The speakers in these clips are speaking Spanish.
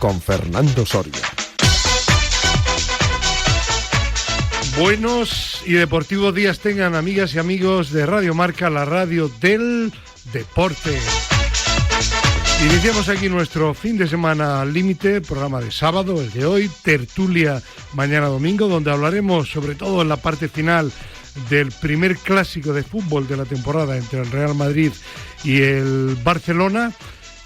con Fernando Soria. Buenos y deportivos días tengan, amigas y amigos de Radio Marca, la radio del deporte. Iniciamos aquí nuestro fin de semana al límite, programa de sábado, el de hoy, tertulia mañana domingo, donde hablaremos sobre todo en la parte final del primer clásico de fútbol de la temporada entre el Real Madrid y el Barcelona.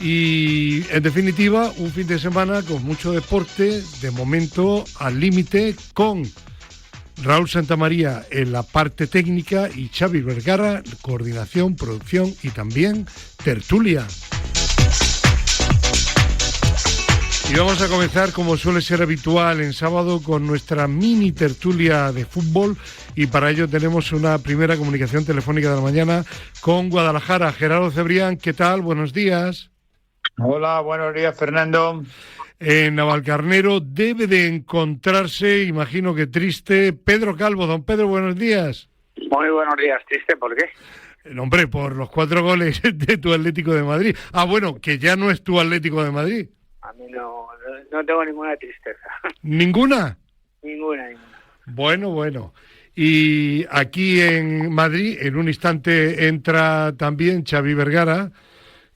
Y en definitiva, un fin de semana con mucho deporte, de momento al límite, con Raúl Santamaría en la parte técnica y Xavi Vergara, coordinación, producción y también tertulia. Y vamos a comenzar, como suele ser habitual en sábado, con nuestra mini tertulia de fútbol, y para ello tenemos una primera comunicación telefónica de la mañana con Guadalajara. Gerardo Cebrián, ¿qué tal? Buenos días. Hola, buenos días, Fernando. En Navalcarnero debe de encontrarse, imagino que triste, Pedro Calvo. Don Pedro, buenos días. Muy buenos días. ¿Triste por qué? Hombre, por los 4 goles de tu Atlético de Madrid. Ah, bueno, que ya no es tu Atlético de Madrid. A mí no tengo ninguna tristeza. ¿Ninguna? Ninguna. Bueno. Y aquí en Madrid, en un instante entra también Xavi Vergara,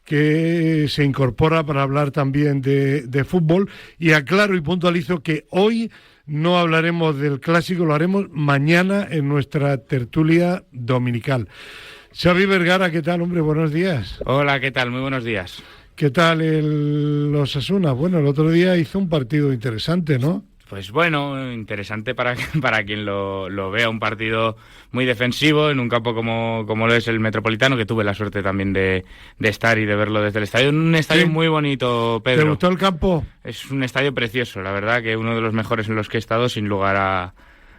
que se incorpora para hablar también de fútbol, y aclaro y puntualizo que hoy no hablaremos del clásico, lo haremos mañana en nuestra tertulia dominical. Xavi Vergara, ¿qué tal, hombre? Buenos días. Hola, ¿qué tal? Muy buenos días. ¿Qué tal el Osasuna? Bueno, el otro día hizo un partido interesante, ¿no? Pues bueno, interesante para quien lo vea, un partido muy defensivo en un campo como lo es el Metropolitano, que tuve la suerte también de estar y de verlo desde el estadio. Un estadio muy bonito, Pedro. ¿Te gustó el campo? Es un estadio precioso, la verdad, que uno de los mejores en los que he estado, sin lugar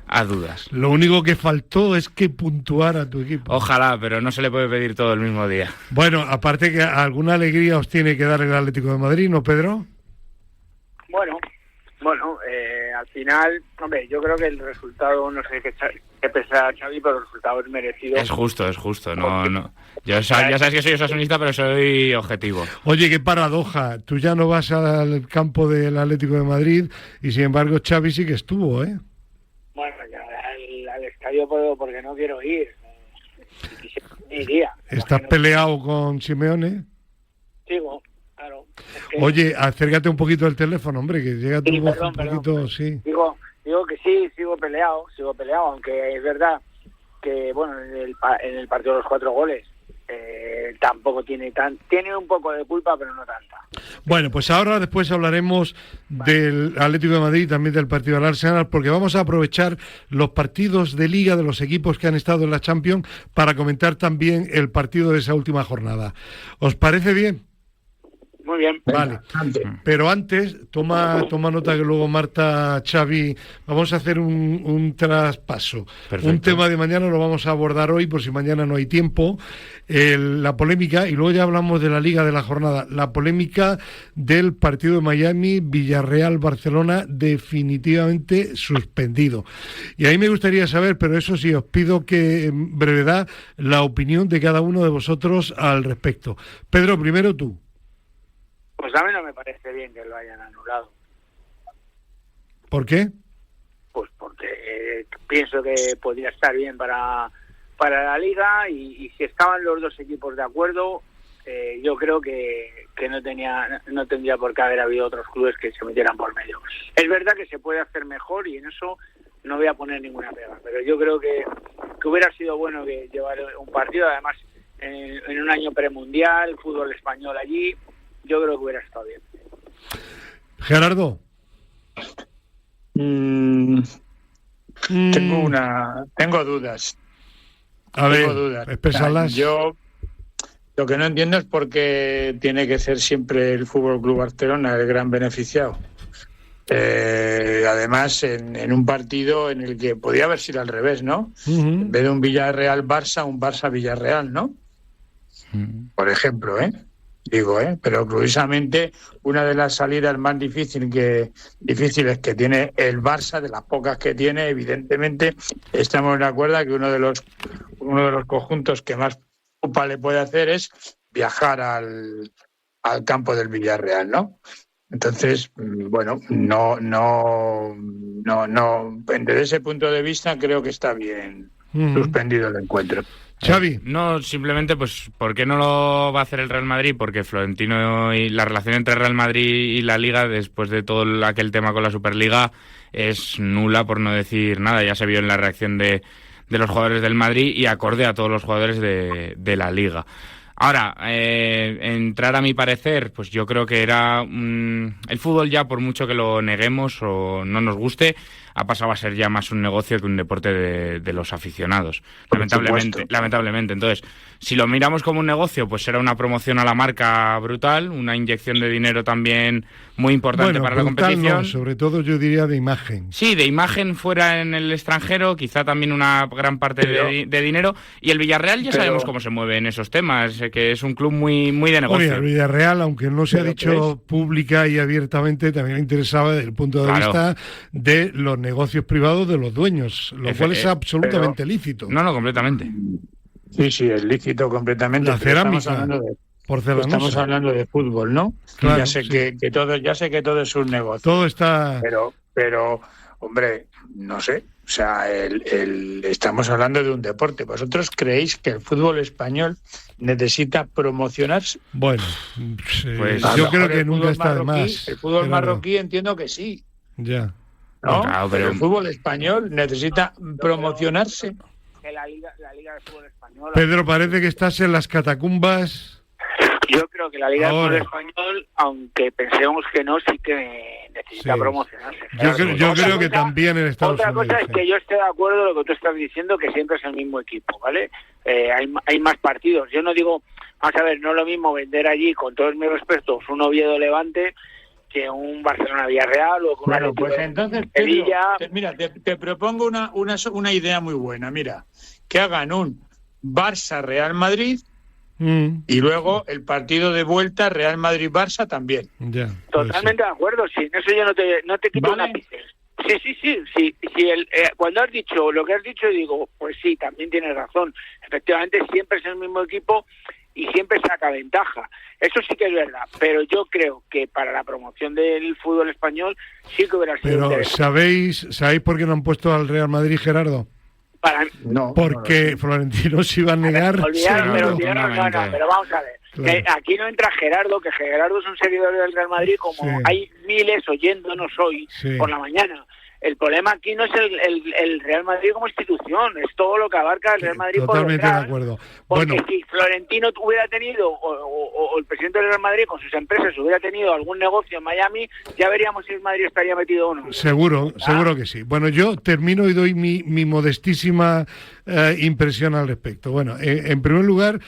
a dudas. Lo único que faltó es que puntuara tu equipo. Ojalá, pero no se le puede pedir todo el mismo día. Bueno, aparte que alguna alegría os tiene que dar el Atlético de Madrid, ¿no, Pedro? Bueno, al final, hombre, yo creo que el resultado, no sé qué pensará Xavi, pero el resultado es merecido. Es justo, no. Ya sabes que soy osasunista, pero soy objetivo. Oye, qué paradoja, tú ya no vas al campo del Atlético de Madrid y sin embargo Xavi sí que estuvo, ¿eh? Bueno, ya al estadio puedo porque no quiero ir. Iría. ¿Estás peleado con Simeone? Sigo, claro. Es que... Oye, acércate un poquito al teléfono, hombre, que llega tu voz un poquito, perdón. Sí. Digo que sí, sigo peleado, aunque es verdad que, bueno, en el partido de los 4 goles tampoco tiene un poco de culpa, pero no tanta. Bueno, pues ahora después hablaremos del Atlético de Madrid y también del partido del Arsenal, porque vamos a aprovechar los partidos de Liga de los equipos que han estado en la Champions para comentar también el partido de esa última jornada. ¿Os parece bien? Muy bien. Vale, pero antes, toma nota que luego Marta, Xavi, vamos a hacer un traspaso. Perfecto. Un tema de mañana lo vamos a abordar hoy, por si mañana no hay tiempo, la polémica, y luego ya hablamos de la Liga de la jornada, la polémica del partido de Miami, Villarreal-Barcelona, definitivamente suspendido. Y ahí me gustaría saber, pero eso sí, os pido que en brevedad, la opinión de cada uno de vosotros al respecto. Pedro, primero tú. Pues a mí no me parece bien que lo hayan anulado. ¿Por qué? Pues porque pienso que podría estar bien para la Liga y si estaban los dos equipos de acuerdo, yo creo que no tendría por qué haber habido otros clubes que se metieran por medio. Es verdad que se puede hacer mejor y en eso no voy a poner ninguna pega, pero yo creo que hubiera sido bueno que llevar un partido, además en un año premundial, fútbol español allí. Yo creo que hubiera estado bien. Gerardo. Tengo dudas. A ver, expresalas. Yo lo que no entiendo es por qué tiene que ser siempre el Fútbol Club Barcelona el gran beneficiado. Además, en un partido en el que podía haber sido al revés, ¿no? En vez de un Villarreal-Barça, un Barça-Villarreal, ¿no? Por ejemplo, pero curiosamente una de las salidas más difíciles que tiene el Barça, de las pocas que tiene, evidentemente estamos de acuerdo que uno de los conjuntos que más culpa le puede hacer es viajar al campo del Villarreal, ¿no? Entonces, bueno, desde ese punto de vista creo que está bien suspendido el encuentro. Xavi. No, simplemente, pues, ¿por qué no lo va a hacer el Real Madrid? Porque Florentino y la relación entre Real Madrid y la Liga, después de todo aquel tema con la Superliga, es nula, por no decir nada. Ya se vio en la reacción de los jugadores del Madrid y acorde a todos los jugadores de la Liga. Ahora, entrar a mi parecer, pues yo creo que era el fútbol ya, por mucho que lo neguemos o no nos guste, ha pasado a ser ya más un negocio que un deporte de los aficionados, lamentablemente. Entonces, si lo miramos como un negocio, pues será una promoción a la marca brutal, una inyección de dinero también muy importante para la competición. No, sobre todo yo diría de imagen. Sí, de imagen fuera en el extranjero, quizá también una gran parte de dinero. Y el Villarreal ya sabemos cómo se mueve en esos temas, que es un club muy de negocio. Oye, el Villarreal, aunque no se ha dicho pública y abiertamente, también le interesaba desde el punto de vista de los negocios privados de los dueños, lo cual es absolutamente lícito. No, completamente. Sí, es lícito completamente. La cerámica, estamos hablando de fútbol, ¿no? Claro, ya sé que todo es un negocio. Todo está... Pero hombre, no sé. O sea, estamos hablando de un deporte. ¿Vosotros creéis que el fútbol español necesita promocionarse? Bueno, pues yo creo que nunca está de más. El fútbol marroquí entiendo que sí. Ya. ¿No? Claro, pero el fútbol español necesita promocionarse. La Liga de Fútbol Español... Pedro, parece que estás en las catacumbas. Yo creo que la Liga de Fútbol Español, aunque pensemos que no, sí que necesita promocionarse. Yo creo que también en Estados Unidos. Otra cosa es que yo estoy de acuerdo con lo que tú estás diciendo, que siempre es el mismo equipo, ¿vale? Hay más partidos. Yo no digo, vamos a ver, no es lo mismo vender allí, con todos mis respetos, un Oviedo Levante que un Barcelona Villarreal o con pues entonces, Pedro, mira, te propongo una idea muy buena. Mira, que hagan un Barça Real Madrid y luego el partido de vuelta Real Madrid-Barça también. Ya, totalmente de acuerdo. Sí, en eso yo no te quito una ápice. Sí. Cuando has dicho lo que has dicho, digo, pues sí, también tienes razón. Efectivamente, siempre es el mismo equipo y siempre saca ventaja. Eso sí que es verdad, pero yo creo que para la promoción del fútbol español sí que hubiera sido interesante. ¿Sabéis por qué no han puesto al Real Madrid, Gerardo? Porque Florentino se iba a negar. Pero vamos a ver. Claro. Aquí no entra Gerardo, que Gerardo es un seguidor del Real Madrid, como hay miles oyéndonos hoy por la mañana. El problema aquí no es el Real Madrid como institución, es todo lo que abarca el Real Madrid. Totalmente por detrás, de acuerdo. Porque si Florentino hubiera tenido, o el presidente del Real Madrid con sus empresas hubiera tenido algún negocio en Miami, ya veríamos si el Madrid estaría metido o no. Seguro que sí. Bueno, yo termino y doy mi modestísima impresión al respecto. Bueno, en primer lugar,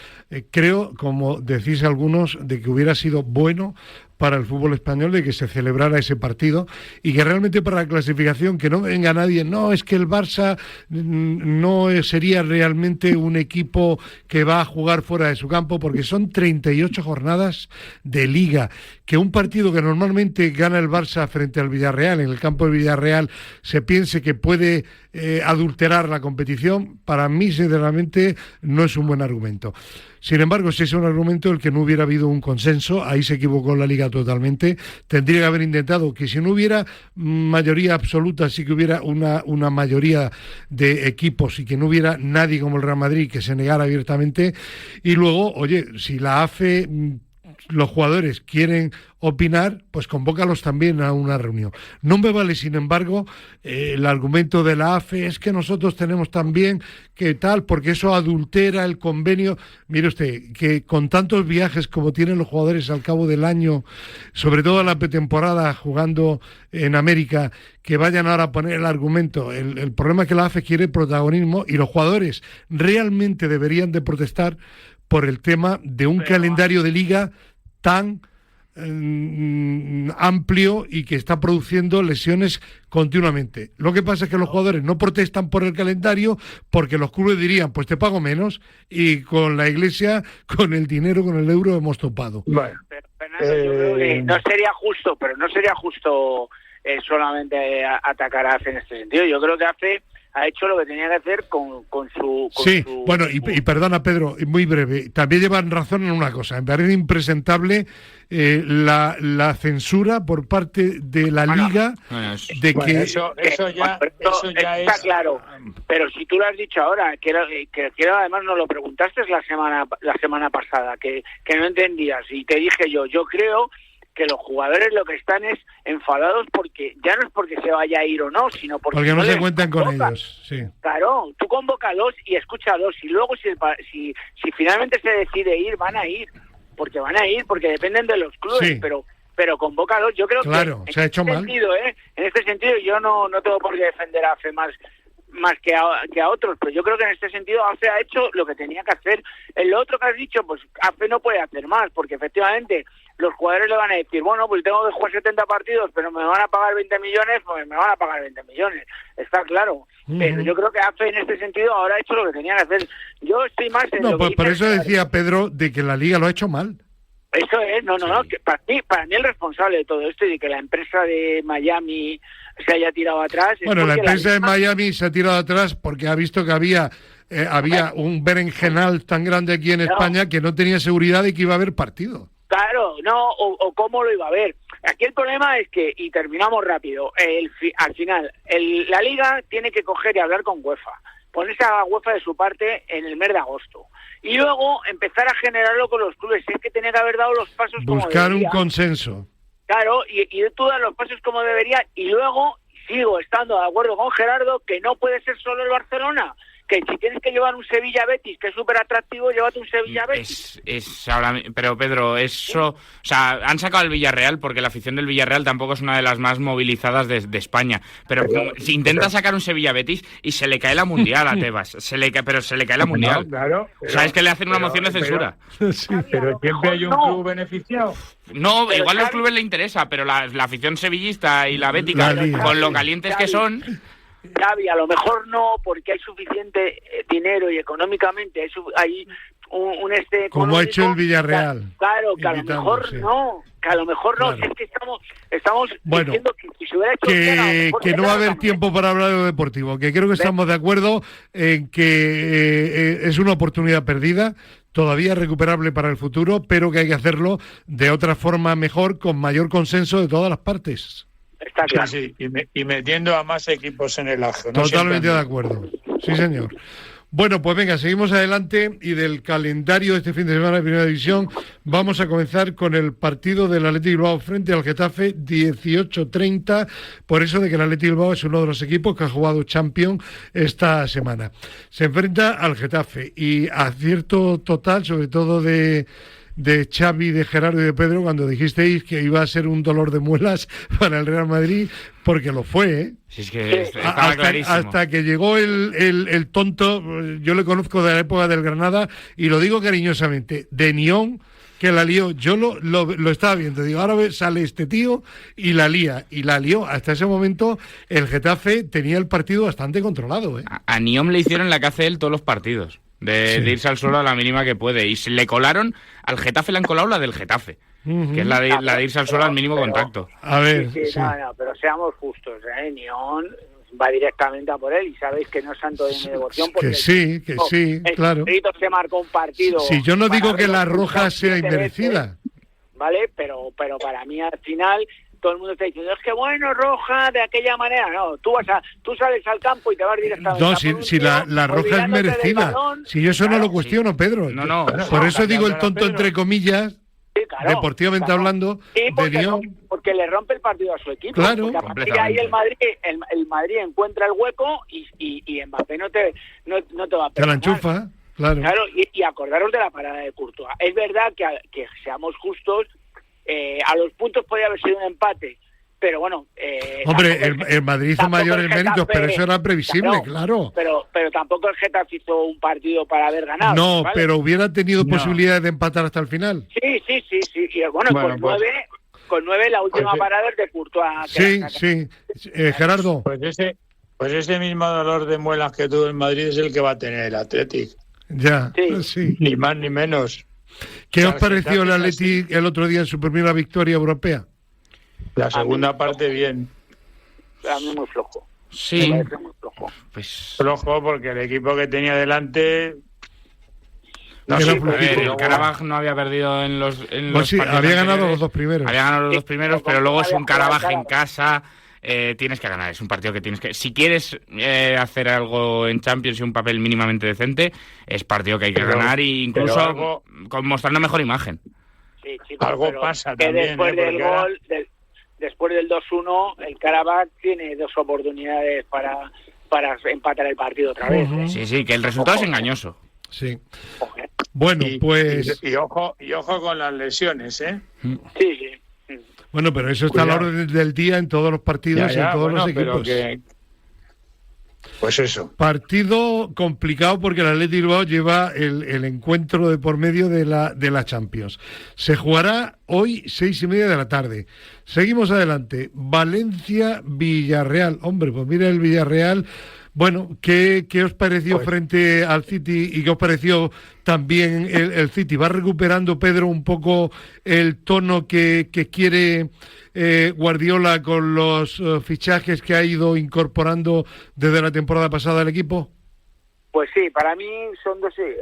creo, como decís algunos, de que hubiera sido bueno para el fútbol español de que se celebrara ese partido y que realmente para la clasificación que no venga nadie, no, es que el Barça no sería realmente un equipo que va a jugar fuera de su campo, porque son 38 jornadas de Liga, que un partido que normalmente gana el Barça frente al Villarreal, en el campo del Villarreal, se piense que puede adulterar la competición, para mí sinceramente no es un buen argumento. Sin embargo, si es un argumento el que no hubiera habido un consenso, ahí se equivocó la Liga totalmente. Tendría que haber intentado que si no hubiera mayoría absoluta, sí que hubiera una mayoría de equipos y que no hubiera nadie como el Real Madrid que se negara abiertamente. Y luego, oye, si la AFE, los jugadores quieren opinar, pues convócalos también a una reunión. No me vale, sin embargo, el argumento de la AFE es que nosotros tenemos también que tal, porque eso adultera el convenio. Mire usted, que con tantos viajes como tienen los jugadores al cabo del año, sobre todo en la pretemporada jugando en América, que vayan ahora a poner el argumento. El problema es que la AFE quiere protagonismo y los jugadores realmente deberían de protestar por el tema de un calendario de liga tan amplio y que está produciendo lesiones continuamente. Lo que pasa es que los jugadores no protestan por el calendario porque los clubes dirían, pues te pago menos, y con la Iglesia, con el dinero, con el euro hemos topado. Bueno, pero, Fernando, yo creo que no sería justo solamente atacar a AFE en este sentido. Yo creo que AFE ha hecho lo que tenía que hacer con su... Bueno, y perdona, Pedro, muy breve, también llevan razón en una cosa, me parece impresentable la censura por parte de la Liga de que... Eso ya está es... claro, pero si tú lo has dicho ahora, que además nos lo preguntaste la semana pasada, que no entendías, y te dije yo creo que los jugadores lo que están es enfadados porque ya no es porque se vaya a ir o no, sino porque no se cuentan con ellos. Sí. Claro, tú convócalos y escúchalos, y luego si finalmente se decide ir, van a ir, porque dependen de los clubes, sí. pero convócalos. Yo creo que se ha hecho mal. En este sentido yo no tengo por qué defender a AFE más que a otros, pero yo creo que en este sentido AFE ha hecho lo que tenía que hacer. En lo otro que has dicho, pues AFE no puede hacer más, porque efectivamente los jugadores le van a decir, bueno, pues tengo que jugar 70 partidos, pero me van a pagar 20 millones, pues me van a pagar 20 millones, está claro. Pero yo creo que AFE en este sentido ahora ha hecho lo que tenía que hacer. Yo estoy más en pues por eso decía Pedro de que la Liga lo ha hecho mal. Eso es, no, que para mí el responsable de todo esto y de que la empresa de Miami se haya tirado atrás... Bueno, la empresa de Miami se ha tirado atrás porque ha visto que había un berenjenal tan grande aquí en España que no tenía seguridad de que iba a haber partido. Claro, no, o cómo lo iba a ver. Aquí el problema es que, y terminamos rápido, al final, la Liga tiene que coger y hablar con UEFA, ponerse a UEFA de su parte en el mes de agosto, y luego empezar a generarlo con los clubes. Es que tenía que haber dado los pasos como debería. Buscar un consenso. Claro, y tú das los pasos como debería, y luego sigo estando de acuerdo con Gerardo que no puede ser solo el Barcelona, que si tienes que llevar un Sevilla-Betis, que es súper atractivo, llévate un Sevilla-Betis. Pero Pedro, eso... O sea, han sacado el Villarreal porque la afición del Villarreal tampoco es una de las más movilizadas de España. Pero si intenta sacar un Sevilla-Betis y se le cae la Mundial a Tebas. Se le cae la Mundial. No, claro, o sea, es que le hacen una moción de censura. Pero siempre hay un club beneficiado. No, pero igual a los clubes le interesa, pero la afición sevillista y la bética, con lo calientes que son... Xavi, a lo mejor no, porque hay suficiente dinero y económicamente hay un como ha hecho el Villarreal. Claro, que a lo mejor no, claro. Es que estamos diciendo que si se hubiera hecho que no va a haber tiempo para hablar de lo deportivo, que creo que estamos de acuerdo en que es una oportunidad perdida, todavía recuperable para el futuro, pero que hay que hacerlo de otra forma mejor, con mayor consenso de todas las partes. Está claro. Sí, y metiendo a más equipos en el ajo. Totalmente de acuerdo. Sí, señor. Bueno, pues venga, seguimos adelante, y del calendario de este fin de semana de Primera División vamos a comenzar con el partido del Athletic Bilbao frente al Getafe, 18:30, por eso de que el Athletic Bilbao es uno de los equipos que ha jugado Champions esta semana. Se enfrenta al Getafe y acierto total, sobre todo de Xavi, de Gerardo y de Pedro, cuando dijisteis que iba a ser un dolor de muelas para el Real Madrid, porque lo fue, ¿eh? Sí, es que estaba clarísimo. Hasta que llegó el tonto, yo le conozco de la época del Granada, y lo digo cariñosamente, de Nión, que la lió. Yo lo estaba viendo, digo, ahora sale este tío y la lió. Hasta ese momento el Getafe tenía el partido bastante controlado, ¿eh? A Nión le hicieron la que hace él todos los partidos. De irse al suelo a la mínima que puede. Y se le colaron, al Getafe le han colado la del Getafe, que es la de irse al suelo al mínimo contacto. A ver, No, pero seamos justos, Nión va directamente a por él, y sabéis que no es santo de mi devoción, porque sí, claro. El se marcó un partido. Si yo no digo que la roja sea inmerecida, ¿vale? Pero para mí al final todo el mundo está diciendo, es que bueno, roja de aquella manera. No, tú sales al campo y te vas directamente. No, si la roja es merecida. Si yo eso no lo cuestiono, Pedro. No. Por eso digo el tonto, entre comillas, claro, deportivamente hablando. Sí, porque le rompe el partido a su equipo. Claro, porque a partir de ahí el Madrid encuentra el hueco y Mbappé no te va a perdonar. Te la enchufa, claro. Y acordaros de la parada de Courtois. Es verdad que seamos justos, a los puntos podía haber sido un empate, pero bueno... Hombre, el Madrid hizo mayores méritos, pero eso era previsible, claro. Pero tampoco el Getafe hizo un partido para haber ganado. No, ¿vale? Pero hubiera tenido posibilidades de empatar hasta el final. Sí. Y bueno, con 9 la última parada es de Courtois. Sí. Gerardo. Pues ese mismo dolor de muelas que tuvo el Madrid es el que va a tener el Athletic. Ya, sí. Ni más ni menos. ¿Qué os pareció el Athletic el otro día en su primera victoria europea? La segunda parte bien. A mí muy flojo. Sí. flojo. Pues flojo porque el equipo que tenía delante... No, sí, el Karabaj no había perdido en los pues sí, partidos había ganado anteriores. los dos primeros. Había ganado los dos primeros, pero luego es un Karabaj en Karabaj. casa. Tienes que ganar, es un partido que tienes que... Si quieres hacer algo en Champions y un papel mínimamente decente, es partido que hay que ganar, e incluso algo, mostrando mejor imagen. Sí, chicos, algo pero pasa que también. después del Porque ahora- gol, después del 2-1, el Karabaj tiene 2 oportunidades para empatar el partido otra vez. Ujú. Sí, que el resultado es engañoso. Sí. Ojo, ¿eh? Bueno, pues... Y ojo con las lesiones, ¿eh? Sí, sí. Bueno, pero eso está a la Cuidado. orden del día en todos los partidos y en todos los pero equipos. Pues eso. Partido complicado porque el Athletic Bilbao lleva el encuentro de por medio de la Champions. Se jugará hoy 6:30 de la tarde. Seguimos adelante. Valencia-Villarreal. Hombre, pues mira el Villarreal. Bueno, ¿qué os pareció Pues- frente al City y qué os pareció también el City? ¿Va recuperando, Pedro, un poco el tono que quiere Guardiola con los fichajes que ha ido incorporando desde la temporada pasada al equipo? Pues sí, para mí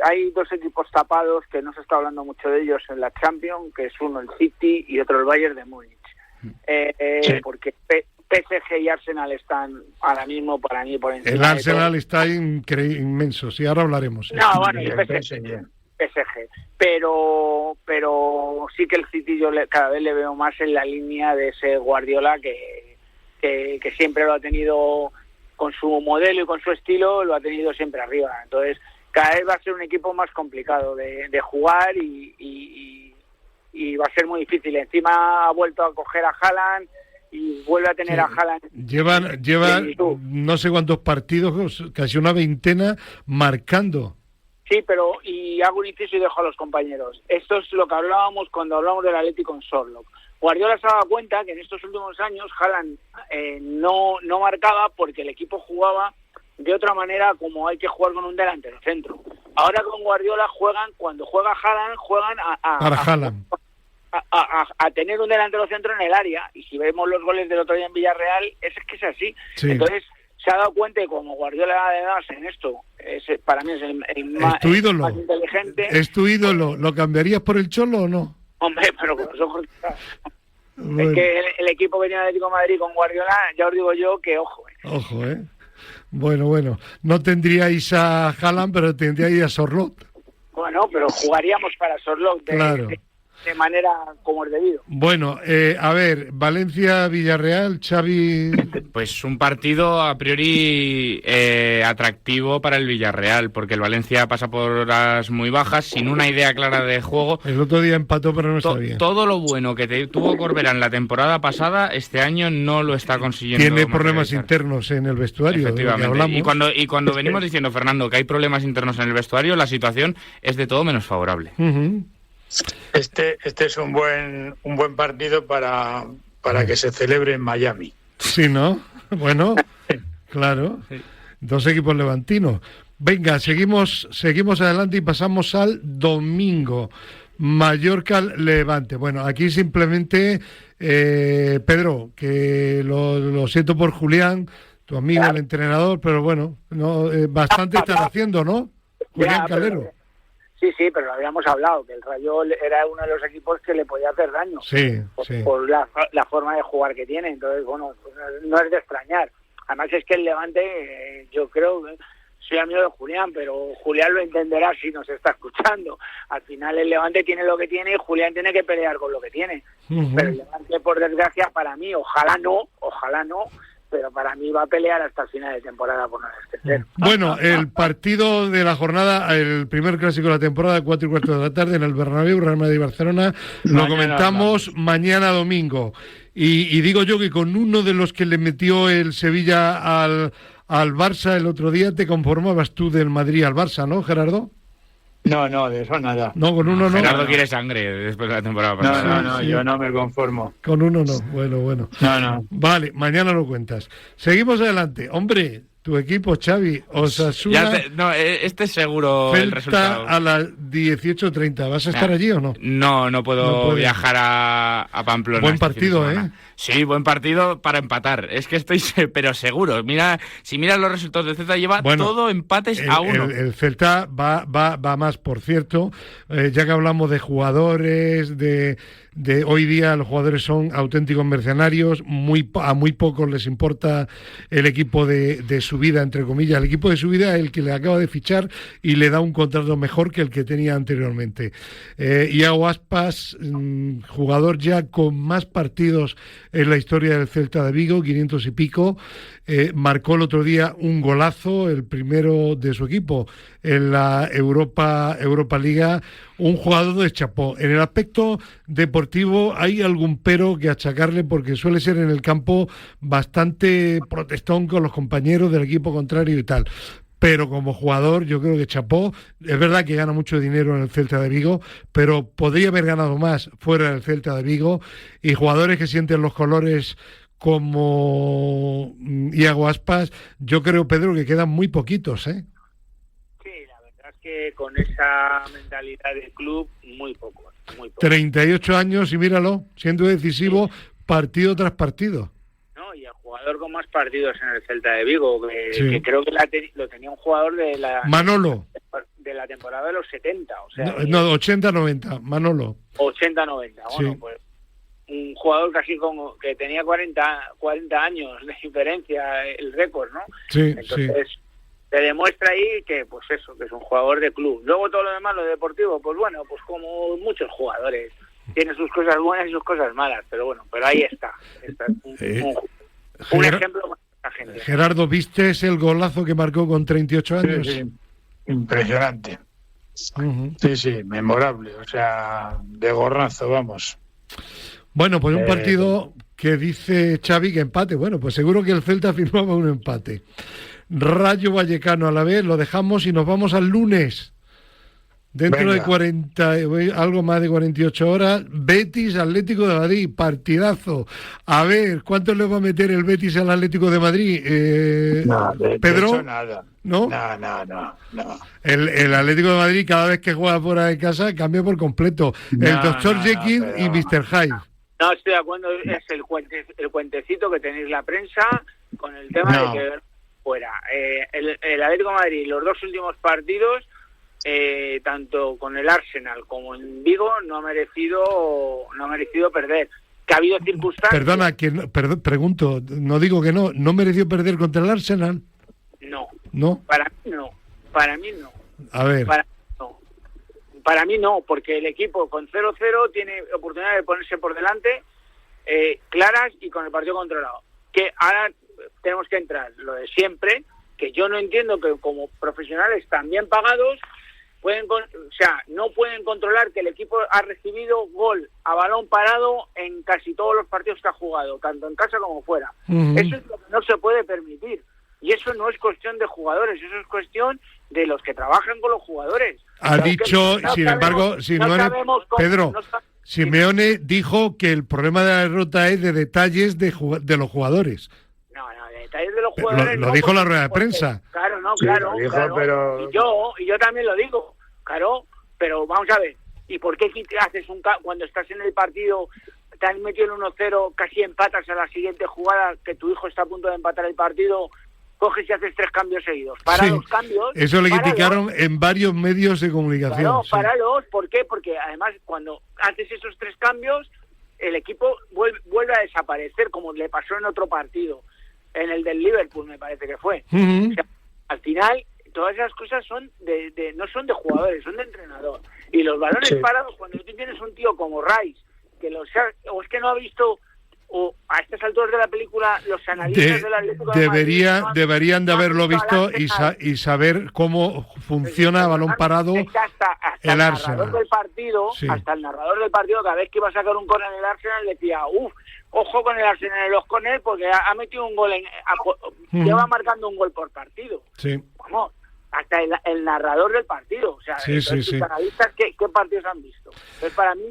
hay dos equipos tapados que no se está hablando mucho de ellos en la Champions, que es uno el City y otro el Bayern de Múnich. Sí. Porque PSG y Arsenal están ahora mismo para mí por encima El de Arsenal todo. está inmenso, sí, ahora hablaremos. No, bueno, y Y el PSG. Pero sí que el City cada vez le veo más en la línea de ese Guardiola que siempre lo ha tenido con su modelo y con su estilo, lo ha tenido siempre arriba. Entonces cada vez va a ser un equipo más complicado de jugar y va a ser muy difícil. Encima ha vuelto a coger a Haaland y vuelve a tener Sí. a Haaland. Llevan no sé cuántos partidos, casi una veintena, marcando. Sí, pero y hago un inciso y dejo a los compañeros. Esto es lo que hablábamos cuando hablamos del Atlético en Sorlock. Guardiola se ha dado cuenta que en estos últimos años Haaland no marcaba porque el equipo jugaba de otra manera como hay que jugar con un delantero centro. Ahora con Guardiola cuando juega Haaland, juegan Para Haaland. a tener un delantero centro en el área. Y si vemos los goles del otro día en Villarreal, es que es así. Sí. Entonces se ha dado cuenta que como Guardiola además en esto, para mí es el más inteligente. Es tu ídolo. ¿Lo cambiarías por el Cholo o no? Hombre, pero con los ojos... Bueno, Es que el equipo que tiene Atlético de Madrid con Guardiola, ya os digo yo que ojo. ojo, Bueno. No tendríais a Haaland, pero tendríais a Sorloth. Bueno, pero jugaríamos para Sorlock Claro. de manera como es debido. Bueno, a ver, Valencia-Villarreal, Xavi... Pues un partido a priori atractivo para el Villarreal, porque el Valencia pasa por horas muy bajas, sin una idea clara de juego. El otro día empató, pero no está bien. Todo lo bueno que tuvo Corberán la temporada pasada, este año no lo está consiguiendo. Tiene problemas materializar. internos en el vestuario. de lo que Efectivamente. hablamos. Y cuando venimos diciendo, Fernando, que hay problemas internos en el vestuario, la situación es de todo menos favorable. Ujú. Este es un buen partido para que se celebre en Miami. Sí, ¿no? Bueno, claro. Dos equipos levantinos. Venga, seguimos adelante y pasamos al domingo. Mallorca-Levante. Bueno, aquí simplemente, Pedro, que lo siento por Julián, tu amigo, el entrenador, pero bueno, no, bastante están haciendo, ¿no? Julián Calero. Sí, pero lo habíamos hablado, que el Rayo era uno de los equipos que le podía hacer daño. Sí. Por la forma de jugar que tiene. Entonces, bueno, pues no es de extrañar. Además es que el Levante, yo creo, soy amigo de Julián, pero Julián lo entenderá si nos está escuchando. Al final el Levante tiene lo que tiene y Julián tiene que pelear con lo que tiene. Uh-huh. Pero el Levante, por desgracia, para mí, ojalá no, pero para mí va a pelear hasta el final de temporada por no descender. Bueno, el partido de la jornada, el primer clásico de la temporada, 4:15 de la tarde en el Bernabéu, Real Madrid-Barcelona, lo comentamos mañana domingo. Y digo yo que con uno de los que le metió el Sevilla al Barça el otro día, te conformabas tú del Madrid al Barça, ¿no, Gerardo? No, de eso nada. No, con uno no. Gerardo quiere sangre después de la temporada pasada. No, Sí. yo no me conformo. Con uno no. Bueno. No. Vale, mañana lo cuentas. Seguimos adelante. Hombre, tu equipo, Xavi. Osasuna. Este es seguro Celta el resultado. A las 18:30. ¿Vas a estar allí o no? No puedo viajar a Pamplona. Buen partido, ¿eh? Sí, buen partido para empatar. Es que estoy pero seguro. Si miras los resultados del Celta, lleva todo empates a 1. El Celta va más, por cierto. Ya que hablamos de jugadores, de hoy día los jugadores son auténticos mercenarios, a muy pocos les importa el equipo de su vida, entre comillas. El equipo de su vida es el que le acaba de fichar y le da un contrato mejor que el que tenía anteriormente. Iago Aspas, jugador ya con más partidos en la historia del Celta de Vigo, 500 y pico, marcó el otro día un golazo, el primero de su equipo en la Europa Liga, un jugador de chapó. En el aspecto deportivo hay algún pero que achacarle, porque suele ser en el campo bastante protestón con los compañeros del equipo contrario y tal. Pero como jugador yo creo que chapó. Es verdad que gana mucho dinero en el Celta de Vigo, pero podría haber ganado más fuera del Celta de Vigo, y jugadores que sienten los colores como Iago Aspas, yo creo, Pedro, que quedan muy poquitos, ¿eh? Sí, la verdad es que con esa mentalidad del club, muy pocos. 38 años y míralo, siendo decisivo partido tras partido. No, y el jugador con más partidos en el Celta de Vigo, que creo que lo tenía un jugador de la... Manolo. De la temporada de los 70, o sea... No, 80-90, Manolo. 80-90, bueno, sí. Pues un jugador casi como que tenía 40 años de diferencia, el récord, ¿no? Sí, entonces te demuestra ahí que, pues eso, que es un jugador de club. Luego todo lo demás, lo deportivo, pues bueno, pues como muchos jugadores, tiene sus cosas buenas y sus cosas malas, pero bueno, pero ahí está un ejemplo para la gente. Gerardo, ¿viste el golazo que marcó con 38 años? Sí. Impresionante. Uh-huh. Sí, memorable, o sea, de gorrazo, vamos. Bueno, pues un partido que dice Xavi que empate. Bueno, pues seguro que el Celta firmaba un empate. Rayo Vallecano a la vez, lo dejamos y nos vamos al lunes. Dentro de 40, algo más de 48 horas, Betis Atlético de Madrid, partidazo. A ver, ¿cuánto le va a meter el Betis al Atlético de Madrid? Pedro, de hecho, nada. ¿No? No. El Atlético de Madrid, cada vez que juega fuera de casa, cambia por completo. El Dr. Jekyll y Mr. Hyde. No, estoy de acuerdo, es el cuentecito que tenéis la prensa con el tema de que fuera. El Atlético de Madrid, los dos últimos partidos, tanto con el Arsenal como en Vigo, no ha merecido perder. Que ha habido circunstancias... Perdona, pregunto, no digo que no mereció perder contra el Arsenal. No. Para mí no. A ver. Para mí no, porque el equipo con 0-0 tiene oportunidad de ponerse por delante, claras y con el partido controlado. Que ahora tenemos que entrar, lo de siempre, que yo no entiendo que como profesionales tan bien pagados no pueden controlar que el equipo ha recibido gol a balón parado en casi todos los partidos que ha jugado, tanto en casa como fuera. Uh-huh. Eso es lo que no se puede permitir. Y eso no es cuestión de jugadores, eso es cuestión de los que trabajan con los jugadores. Ha dicho, sin embargo, Simeone dijo que el problema de la derrota es de detalles de los jugadores. No, de detalles de los jugadores. Lo dijo en la rueda de prensa. Claro. Pero... Y yo también lo digo, claro, pero vamos a ver. ¿Y por qué haces cuando estás en el partido, te has metido en 1-0, casi empatas a la siguiente jugada, que tu hijo está a punto de empatar el partido, coges y haces 3 cambios seguidos? Los cambios. Eso le criticaron en varios medios de comunicación. Claro, páralos. ¿Por qué? Porque además cuando haces esos 3 cambios, el equipo vuelve a desaparecer, como le pasó en otro partido, en el del Liverpool, me parece que fue. Uh-huh. O sea, al final, todas esas cosas son no son de jugadores, son de entrenador. Y los balones parados, cuando tú tienes un tío como Rice, o es que no ha visto... o a estas alturas de la película los analistas del Atlético de Madrid deberían de haberlo visto y saber cómo funciona a balón parado hasta el Arsenal. Hasta el narrador del partido, cada vez que iba a sacar un córner en el Arsenal, decía, ojo con el Arsenal en los córner, porque ha metido un gol, lleva marcando un gol por partido. Sí. Vamos, hasta el narrador del partido. O sea, los analistas, ¿qué partidos han visto? Entonces, para mí,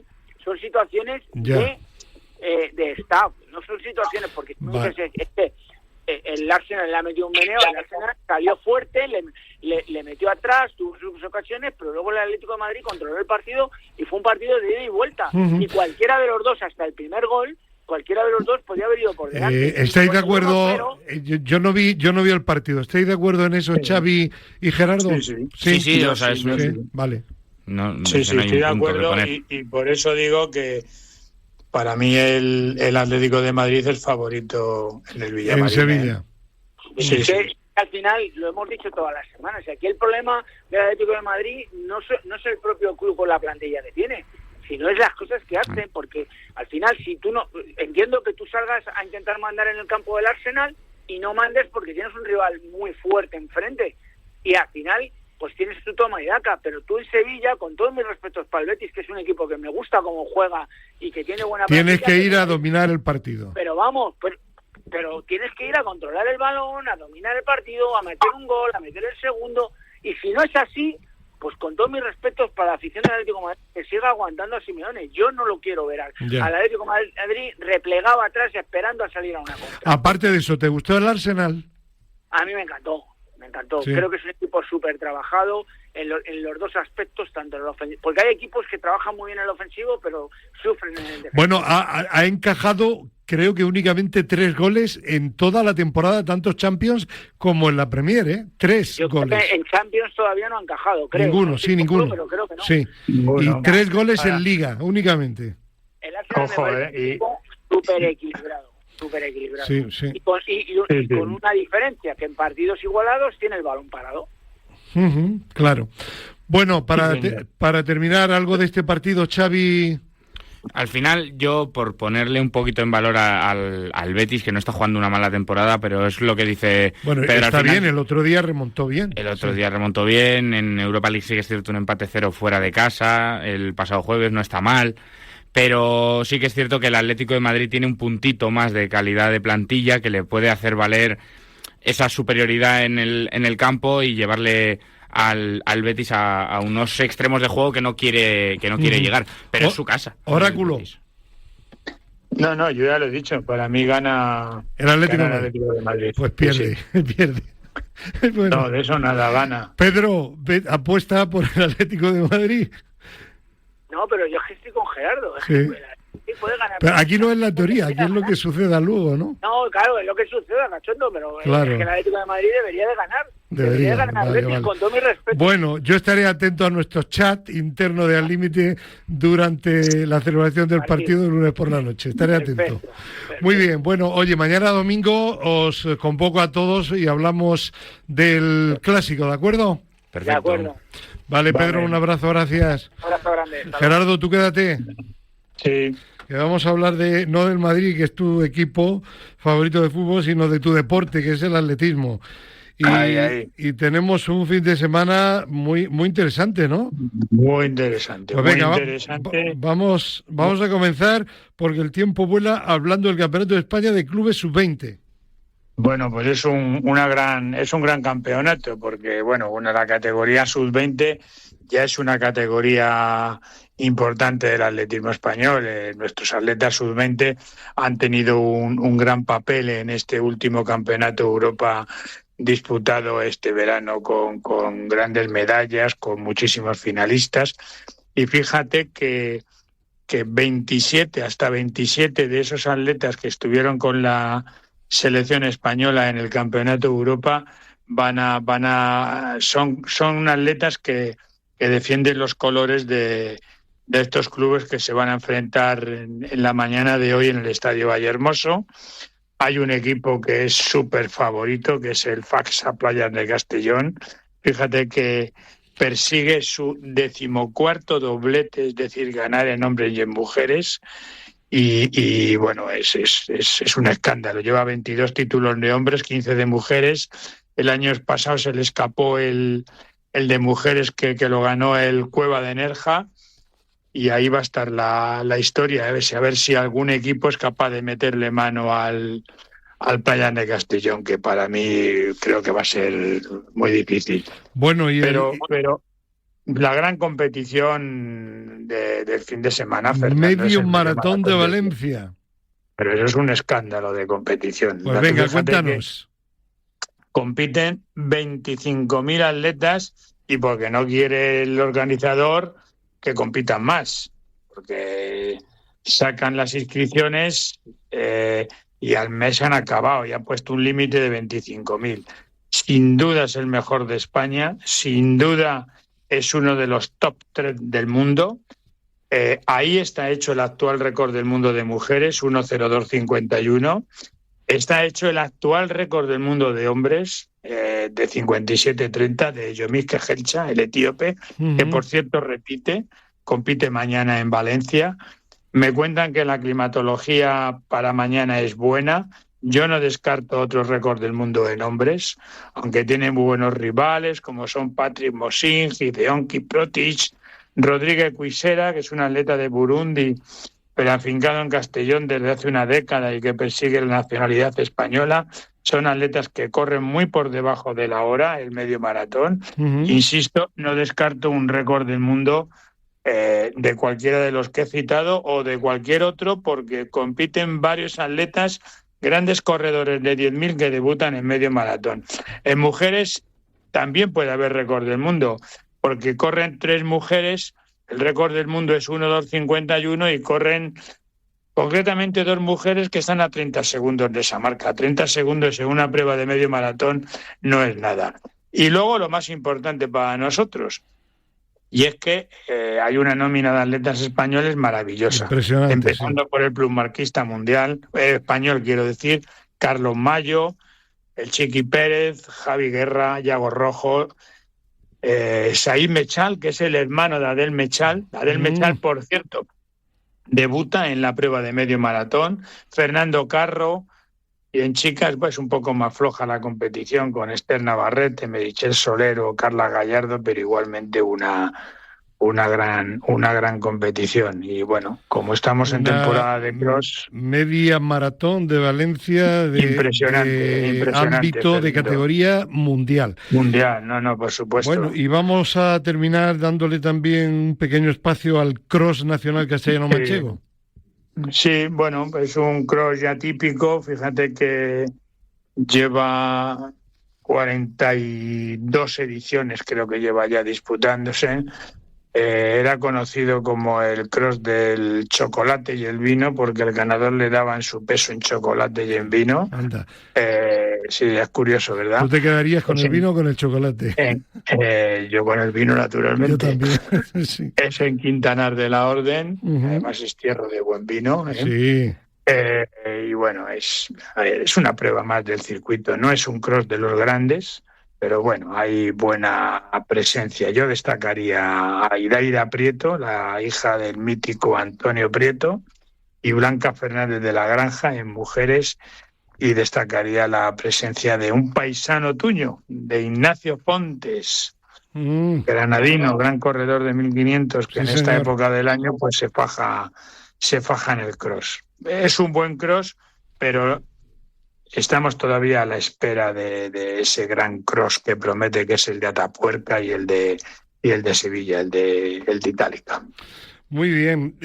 son situaciones de staff, no son situaciones, porque es que el Arsenal le ha metido un meneo, el Arsenal salió fuerte, le metió atrás, tuvo sus ocasiones, pero luego el Atlético de Madrid controló el partido y fue un partido de ida y vuelta. Y cualquiera de los dos, hasta el primer gol, cualquiera de los dos podía haber ido por delante. ¿Estáis de acuerdo? Yo no vi el partido. ¿Estáis de acuerdo en eso, Xavi y Gerardo? Sí, o sea, vale. Sí, estoy de acuerdo y por eso digo que para mí el Atlético de Madrid es favorito en el Villamarín. En Sevilla. Sí. Al final, lo hemos dicho todas las semanas, y aquí el problema del Atlético de Madrid no es el propio club con la plantilla que tiene, sino es las cosas que hacen, porque al final, si tú no... Entiendo que tú salgas a intentar mandar en el campo del Arsenal y no mandes porque tienes un rival muy fuerte enfrente, y al final pues tienes tu toma y daca, pero tú en Sevilla, con todos mis respetos para el Betis, que es un equipo que me gusta cómo juega y que tiene buena tienes que ir a dominar el partido. Pero vamos, pero tienes que ir a controlar el balón, a dominar el partido, a meter un gol, a meter el segundo, y si no es así, pues con todos mis respetos para la afición del Atlético de Madrid, que siga aguantando a Simeone. Yo no lo quiero ver al Atlético de Madrid replegado atrás esperando a salir a una contra. Aparte de eso, ¿te gustó el Arsenal? A mí me encantó. Sí. Creo que es un equipo súper trabajado en los dos aspectos, tanto en el ofensivo, porque hay equipos que trabajan muy bien en el ofensivo, pero sufren en el defensivo. Bueno, ha encajado, creo que únicamente 3 goles en toda la temporada, tanto Champions como en la Premier, ¿eh? 3 goles. Creo que en Champions todavía no ha encajado, creo. Ninguno. Pero creo que no. Sí, y 3 goles en Liga, únicamente. El Arsenal me parece un equipo súper equilibrado. Sí. Y con una diferencia, que en partidos igualados tiene el balón parado. Claro. Bueno, para terminar, algo de este partido, Xavi. Al final, yo, por ponerle un poquito en valor al Betis, que no está jugando una mala temporada, pero es lo que dice Pedro. Está al final, bien, el otro día remontó bien. En Europa League sí que es cierto un empate 0 fuera de casa, el pasado jueves no está mal. Pero sí que es cierto que el Atlético de Madrid tiene un puntito más de calidad de plantilla que le puede hacer valer esa superioridad en el campo y llevarle al Betis a unos extremos de juego que no quiere llegar, pero es su casa. Oráculo. No, yo ya lo he dicho, para mí gana el Atlético de Madrid. Pues pierde. Bueno. No, de eso nada, gana. Pedro, apuesta por el Atlético de Madrid. No, pero yo estoy con Gerardo. Sí. Puede ganar. Pero aquí no es la teoría, aquí es lo que suceda luego, ¿no? No, claro, es lo que suceda, cachondo, pero claro. Es que el Atlético de Madrid debería de ganar. Debería ganar vale. Con todo mi respeto. Bueno, yo estaré atento a nuestro chat interno de Al Límite durante la celebración del partido el lunes por la noche. Estaré atento. Perfecto. Muy bien, bueno, oye, mañana domingo os convoco a todos y hablamos del clásico, ¿de acuerdo? Perfecto. De acuerdo. Vale, Pedro, un abrazo, gracias. Un abrazo grande. Gerardo, tú quédate. Sí. Que vamos a hablar no del Madrid, que es tu equipo favorito de fútbol, sino de tu deporte, que es el atletismo. Y tenemos un fin de semana muy interesante, ¿no? Muy interesante. Pues venga, muy interesante. Vamos a comenzar, porque el tiempo vuela, hablando del Campeonato de España de Clubes Sub-20. Bueno, pues es un gran campeonato, porque la categoría sub-20 ya es una categoría importante del atletismo español. Nuestros atletas sub-20 han tenido un gran papel en este último campeonato de Europa disputado este verano con grandes medallas, con muchísimos finalistas. Y fíjate que hasta 27 de esos atletas que estuvieron con la selección española en el Campeonato de Europa son atletas que defienden los colores de estos clubes que se van a enfrentar en la mañana de hoy en el Estadio Vallehermoso. Hay un equipo que es súper favorito, que es el Faxa Playas de Castellón. Fíjate que persigue su 14º doblete, es decir, ganar en hombres y en mujeres. Y bueno, es un escándalo. Lleva 22 títulos de hombres, 15 de mujeres. El año pasado se le escapó el de mujeres que lo ganó el Cueva de Nerja. Y ahí va a estar la historia, a ver si algún equipo es capaz de meterle mano al Playas de Castellón, que para mí creo que va a ser muy difícil. Bueno, pero la gran competición del fin de semana, Fernando, Medio Maratón de Valencia. Pero eso es un escándalo de competición. Pues venga, cuéntanos. Compiten 25.000 atletas y porque no quiere el organizador que compitan más, porque sacan las inscripciones y al mes han acabado y han puesto un límite de 25.000. Sin duda es el mejor de España, sin duda es uno de los top 3 del mundo. Ahí está hecho el actual récord del mundo de mujeres, 1:02:51. Está hecho el actual récord del mundo de hombres, de 57:30, de Yomik Kejelcha, el etíope, que por cierto compite mañana en Valencia. Me cuentan que la climatología para mañana es buena. Yo no descarto otro récord del mundo en hombres, aunque tiene muy buenos rivales, como son Patrick Mosing, Gideon Kiprotich, Rodríguez Cuisera, que es un atleta de Burundi, pero afincado en Castellón desde hace una década y que persigue la nacionalidad española. Son atletas que corren muy por debajo de la hora, el medio maratón. Insisto, no descarto un récord del mundo de cualquiera de los que he citado o de cualquier otro, porque compiten varios atletas, grandes corredores de 10.000 que debutan en medio maratón. En mujeres también puede haber récord del mundo, porque corren 3 mujeres, el récord del mundo es 1:02:51 y corren concretamente 2 mujeres que están a 30 segundos de esa marca. 30 segundos en una prueba de medio maratón no es nada. Y luego lo más importante para nosotros, y es que hay una nómina de atletas españoles maravillosa. Empezando por el plusmarquista mundial, español quiero decir, Carlos Mayo, el Chiqui Pérez, Javi Guerra, Yago Rojo, Said Mechal, que es el hermano de Adel Mechal. Adel Mechal, por cierto, debuta en la prueba de medio maratón. Fernando Carro. Y en chicas, pues un poco más floja la competición con Esther Navarrete, Meritxell Solero, Carla Gallardo, pero igualmente una gran competición. Y bueno, como estamos en temporada de cross... Media maratón de Valencia de impresionante, ámbito, Fernando, de categoría mundial. Mundial, no, por supuesto. Bueno, y vamos a terminar dándole también un pequeño espacio al cross nacional castellano-manchego. Sí, bueno, es un cross ya típico. Fíjate que lleva 42 ediciones, creo que lleva ya disputándose. Era conocido como el cross del chocolate y el vino, porque el ganador le daban su peso en chocolate y en vino. Anda. Sí, es curioso, ¿verdad? ¿Tú te quedarías con el vino o con el chocolate? Yo con el vino, naturalmente. Yo también, sí. Es en Quintanar de la Orden, además es tierra de buen vino. Sí. Y bueno, es una prueba más del circuito. No es un cross de los grandes, pero bueno, hay buena presencia. Yo destacaría a Idaida Prieto, la hija del mítico Antonio Prieto, y Blanca Fernández de la Granja en mujeres, y destacaría la presencia de un paisano tuyo, de Ignacio Fontes, granadino, gran corredor de 1500, que en esta época del año pues se faja en el cross. Es un buen cross, pero estamos todavía a la espera de ese gran cross que promete, que es el de Atapuerca y el de Sevilla, el de Itálica. Muy bien.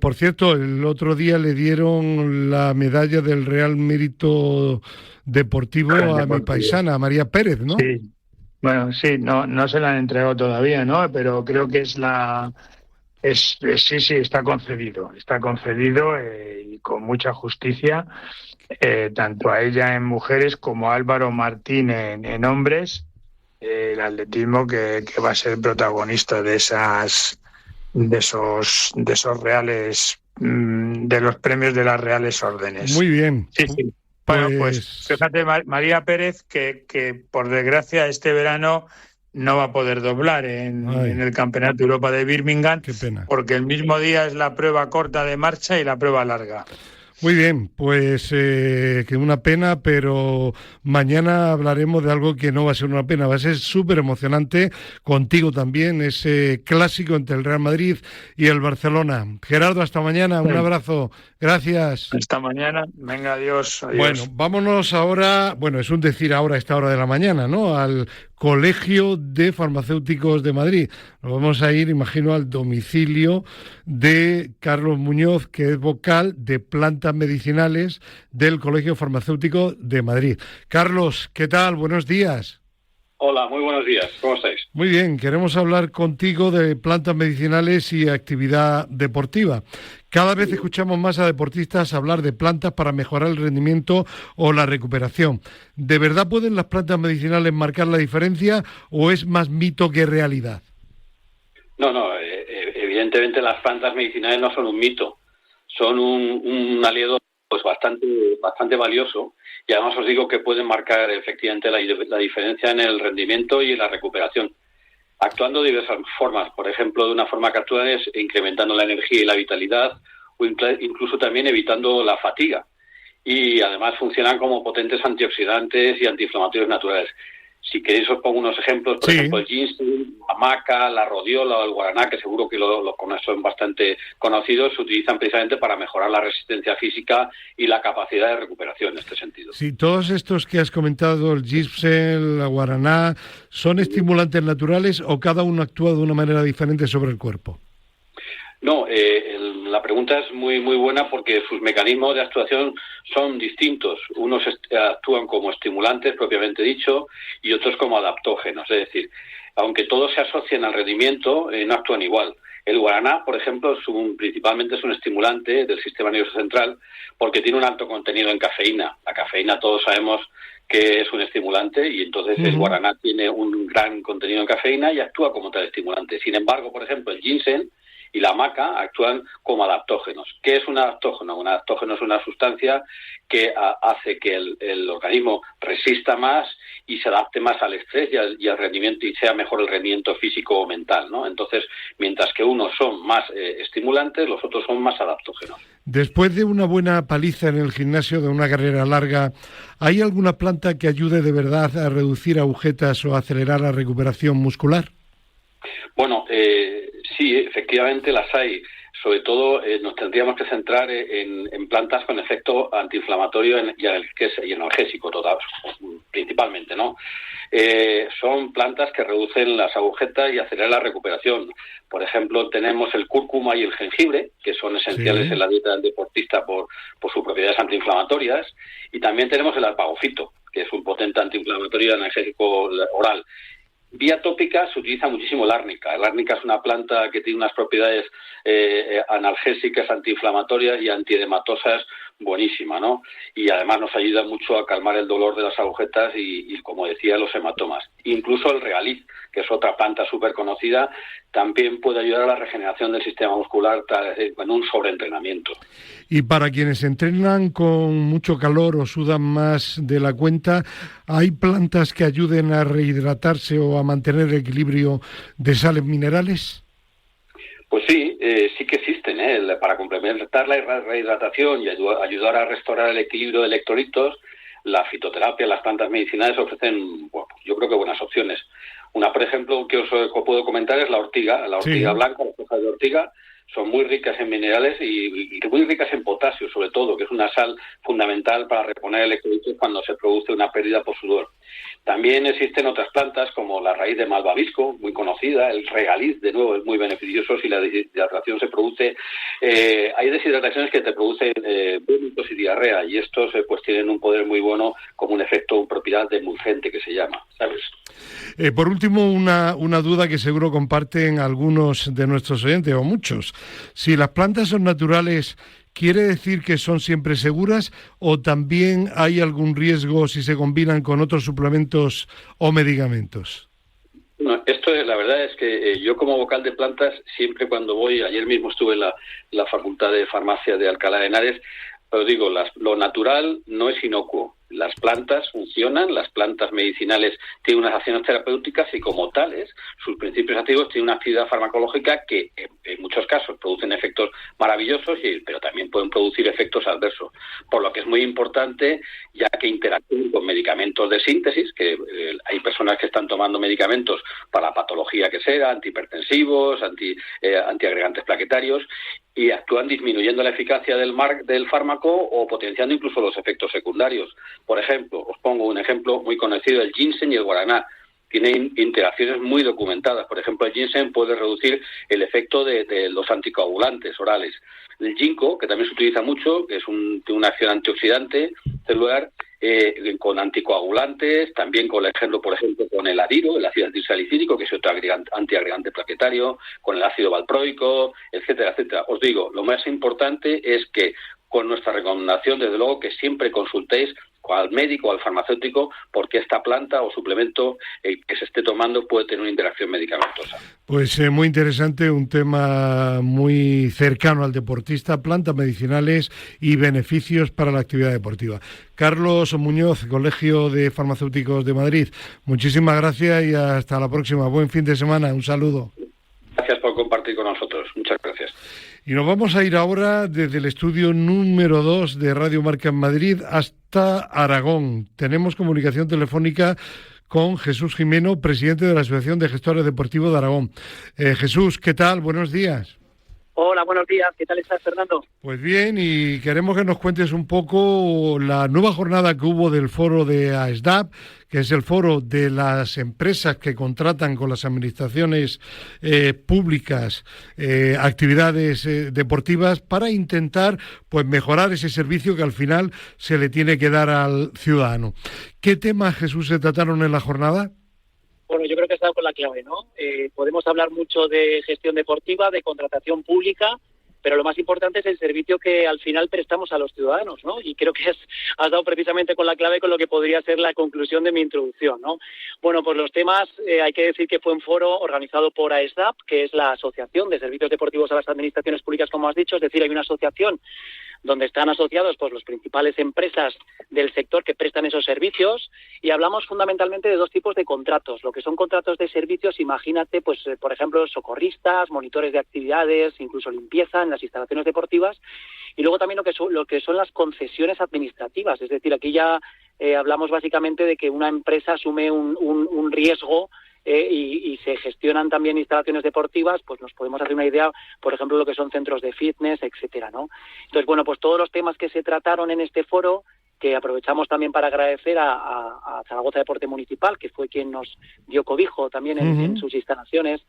Por cierto, el otro día le dieron la medalla del Real Mérito Deportivo a mi paisana, María Pérez, ¿no? Sí. Bueno, sí, no se la han entregado todavía, ¿no? Pero creo que sí, está concedido y con mucha justicia, tanto a ella en mujeres como a Álvaro Martín en hombres, el atletismo que va a ser protagonista de esos reales, de los premios de las reales órdenes. Muy bien. Sí. Bueno, pues fíjate, María Pérez, que por desgracia este verano no va a poder doblar en el Campeonato de Europa de Birmingham. Qué pena. Porque el mismo día es la prueba corta de marcha y la prueba larga. Muy bien, pues que una pena, pero mañana hablaremos de algo que no va a ser una pena, va a ser súper emocionante, contigo también, ese clásico entre el Real Madrid y el Barcelona. Gerardo, hasta mañana, un abrazo, gracias. Hasta mañana, venga, adiós. Bueno, vámonos ahora, es un decir ahora a esta hora de la mañana, ¿no? Al Colegio de Farmacéuticos de Madrid. Nos vamos a ir, imagino, al domicilio de Carlos Muñoz, que es vocal de plantas medicinales del Colegio Farmacéutico de Madrid. Carlos, ¿qué tal? Buenos días. Hola, muy buenos días. ¿Cómo estáis? Muy bien, queremos hablar contigo de plantas medicinales y actividad deportiva. Cada vez escuchamos más a deportistas hablar de plantas para mejorar el rendimiento o la recuperación. ¿De verdad pueden las plantas medicinales marcar la diferencia o es más mito que realidad? No, evidentemente las plantas medicinales no son un mito, son un aliado pues bastante valioso, y además os digo que pueden marcar efectivamente la diferencia en el rendimiento y en la recuperación, actuando de diversas formas. Por ejemplo, de una forma que actúan es incrementando la energía y la vitalidad, o incluso también evitando la fatiga, y además funcionan como potentes antioxidantes y antiinflamatorios naturales. Si queréis os pongo unos ejemplos, por ejemplo el ginseng, la maca, la rodiola o el guaraná, que seguro que son bastante conocidos, se utilizan precisamente para mejorar la resistencia física y la capacidad de recuperación en este sentido. Sí, todos estos que has comentado, el ginseng, la guaraná, ¿son estimulantes naturales o cada uno actúa de una manera diferente sobre el cuerpo? No, la pregunta es muy buena porque sus mecanismos de actuación son distintos. Unos actúan como estimulantes, propiamente dicho, y otros como adaptógenos. Es decir, aunque todos se asocian al rendimiento, no actúan igual. El guaraná, por ejemplo, principalmente es un estimulante del sistema nervioso central porque tiene un alto contenido en cafeína. La cafeína todos sabemos que es un estimulante y entonces el guaraná tiene un gran contenido en cafeína y actúa como tal estimulante. Sin embargo, por ejemplo, el ginseng y la maca actúan como adaptógenos. ¿Qué es un adaptógeno? Un adaptógeno es una sustancia que hace que el organismo resista más y se adapte más al estrés y al rendimiento, y sea mejor el rendimiento físico o mental, ¿no? Entonces, mientras que unos son más estimulantes, los otros son más adaptógenos. Después de una buena paliza en el gimnasio, de una carrera larga, ¿hay alguna planta que ayude de verdad a reducir agujetas o a acelerar la recuperación muscular? Bueno, sí, efectivamente las hay. Sobre todo nos tendríamos que centrar en plantas con efecto antiinflamatorio y analgésico, principalmente, ¿no? Son plantas que reducen las agujetas y aceleran la recuperación. Por ejemplo, tenemos el cúrcuma y el jengibre, que son esenciales en la dieta del deportista por sus propiedades antiinflamatorias. Y también tenemos el alpagofito, que es un potente antiinflamatorio y analgésico oral. Vía tópica se utiliza muchísimo el árnica. El árnica es una planta que tiene unas propiedades analgésicas, antiinflamatorias y antiedematosas buenísima, ¿no? Y además nos ayuda mucho a calmar el dolor de las agujetas y como decía, los hematomas. Incluso el regaliz, que es otra planta súper conocida, también puede ayudar a la regeneración del sistema muscular en un sobreentrenamiento. Y para quienes entrenan con mucho calor o sudan más de la cuenta, ¿hay plantas que ayuden a rehidratarse o a mantener el equilibrio de sales minerales? Pues sí, sí que existen, para complementar la rehidratación y ayudar a restaurar el equilibrio de electrolitos. La fitoterapia, las plantas medicinales ofrecen, yo creo que buenas opciones. Una, por ejemplo, que os puedo comentar es la ortiga blanca, las hojas de ortiga. Son muy ricas en minerales y muy ricas en potasio, sobre todo, que es una sal fundamental para reponer electrolitos cuando se produce una pérdida por sudor. También existen otras plantas como la raíz de malvavisco, muy conocida, el regaliz, de nuevo, es muy beneficioso si la deshidratación se produce. Hay deshidrataciones que te producen vómitos y diarrea, y estos pues tienen un poder muy bueno como un efecto, una propiedad demulcente que se llama, ¿sabes? Por último, una duda que seguro comparten algunos de nuestros oyentes, o muchos. Si las plantas son naturales, ¿quiere decir que son siempre seguras o también hay algún riesgo si se combinan con otros suplementos o medicamentos? No, la verdad es que yo como vocal de plantas, siempre cuando voy, ayer mismo estuve en la Facultad de Farmacia de Alcalá de Henares, os digo, lo natural no es inocuo. Las plantas funcionan, las plantas medicinales tienen unas acciones terapéuticas y como tales, sus principios activos tienen una actividad farmacológica que en muchos casos producen efectos maravillosos, pero también pueden producir efectos adversos. Por lo que es muy importante, ya que interactúan con medicamentos de síntesis, que hay personas que están tomando medicamentos para la patología que sea, antihipertensivos, antiagregantes plaquetarios, y actúan disminuyendo la eficacia del fármaco o potenciando incluso los efectos secundarios. Por ejemplo, os pongo un ejemplo muy conocido, el ginseng y el guaraná. tiene interacciones muy documentadas. Por ejemplo, el ginseng puede reducir el efecto de los anticoagulantes orales. El ginkgo, que también se utiliza mucho, que tiene una acción antioxidante celular, con anticoagulantes, también con el ejemplo, por ejemplo, con el ariro, el ácido acetilsalicílico, que es otro antiagregante plaquetario, con el ácido valproico, etcétera, etcétera. Os digo, lo más importante es que con nuestra recomendación, desde luego, que siempre consultéis al médico o al farmacéutico, porque esta planta o suplemento que se esté tomando puede tener una interacción medicamentosa. Pues muy interesante, un tema muy cercano al deportista, plantas medicinales y beneficios para la actividad deportiva. Carlos Muñoz, Colegio de Farmacéuticos de Madrid, muchísimas gracias y hasta la próxima. Buen fin de semana, un saludo. Gracias por compartir con nosotros, muchas gracias. Y nos vamos a ir ahora desde el estudio número 2 de Radio Marca en Madrid hasta Aragón. Tenemos comunicación telefónica con Jesús Jimeno, presidente de la Asociación de Gestores Deportivos de Aragón. Jesús, ¿qué tal? Buenos días. Hola, buenos días. ¿Qué tal estás, Fernando? Pues bien, y queremos que nos cuentes un poco la nueva jornada que hubo del foro de AESDAP, que es el foro de las empresas que contratan con las administraciones públicas actividades deportivas para intentar pues mejorar ese servicio que al final se le tiene que dar al ciudadano. ¿Qué temas, Jesús, se trataron en la jornada? Bueno, yo creo que has dado con la clave, ¿no? Podemos hablar mucho de gestión deportiva, de contratación pública, pero lo más importante es el servicio que al final prestamos a los ciudadanos, ¿no? Y creo que has dado precisamente con la clave con lo que podría ser la conclusión de mi introducción, ¿no? Bueno, pues los temas, hay que decir que fue un foro organizado por AESDAP, que es la Asociación de Servicios Deportivos a las Administraciones Públicas, como has dicho, es decir, hay una asociación donde están asociados pues las principales empresas del sector que prestan esos servicios, y hablamos fundamentalmente de dos tipos de contratos. Lo que son contratos de servicios, imagínate, pues por ejemplo, socorristas, monitores de actividades, incluso limpieza en las instalaciones deportivas, y luego también lo que son las concesiones administrativas, es decir, aquí ya hablamos básicamente de que una empresa asume un riesgo y se gestionan también instalaciones deportivas, pues nos podemos hacer una idea, por ejemplo, lo que son centros de fitness, etcétera, ¿no? Entonces, bueno, pues todos los temas que se trataron en este foro, que aprovechamos también para agradecer a Zaragoza Deporte Municipal, que fue quien nos dio cobijo también en sus instalaciones,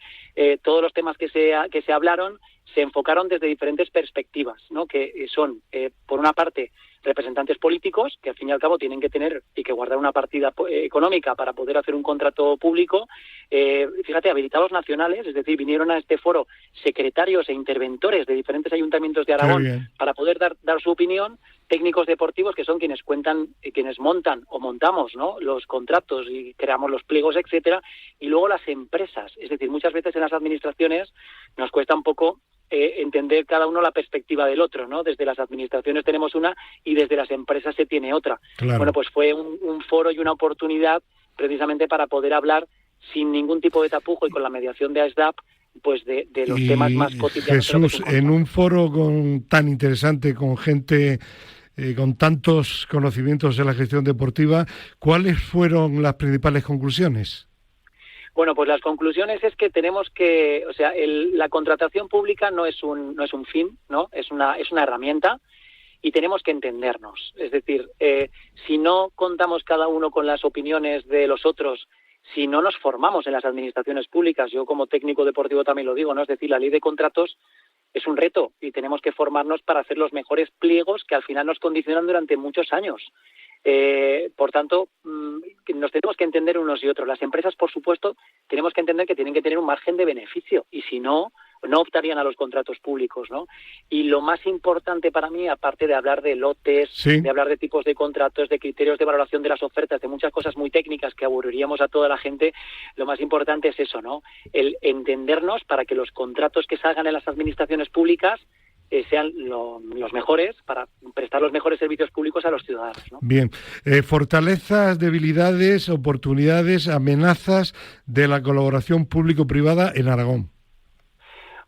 todos los temas que se hablaron se enfocaron desde diferentes perspectivas, ¿no? Que son, por una parte, representantes políticos, que al fin y al cabo tienen que tener y que guardar una partida económica para poder hacer un contrato público. Fíjate, habilitados nacionales, es decir, vinieron a este foro secretarios e interventores de diferentes ayuntamientos de Aragón para poder dar su opinión, técnicos deportivos que son quienes montan o montamos, ¿no?, los contratos y creamos los pliegos, etcétera, y luego las empresas, es decir, muchas veces en las administraciones nos cuesta un poco entender cada uno la perspectiva del otro, ¿no? Desde las administraciones tenemos una y desde las empresas se tiene otra. Claro. Bueno, pues fue un foro y una oportunidad precisamente para poder hablar sin ningún tipo de tapujo y con la mediación de AESDAP, pues de los temas más cotidianos. Jesús, en un foro tan interesante, con gente con tantos conocimientos de la gestión deportiva, ¿cuáles fueron las principales conclusiones? Bueno, pues las conclusiones es que tenemos que, o sea, la contratación pública no es un fin, ¿no? Es una herramienta y tenemos que entendernos. Es decir, si no contamos cada uno con las opiniones de los otros, si no nos formamos en las administraciones públicas, yo como técnico deportivo también lo digo, ¿no? Es decir, la ley de contratos es un reto y tenemos que formarnos para hacer los mejores pliegos que al final nos condicionan durante muchos años. Por tanto, nos tenemos que entender unos y otros. Las empresas, por supuesto, tenemos que entender que tienen que tener un margen de beneficio y si no optarían a los contratos públicos, ¿no? Y lo más importante para mí, aparte de hablar de lotes, de hablar de tipos de contratos, de criterios de valoración de las ofertas, de muchas cosas muy técnicas que aburriríamos a toda la gente, lo más importante es eso, ¿no? El entendernos para que los contratos que salgan en las administraciones públicas sean los mejores para prestar los mejores servicios públicos a los ciudadanos, ¿no? Bien. Fortalezas, debilidades, oportunidades, amenazas de la colaboración público-privada en Aragón.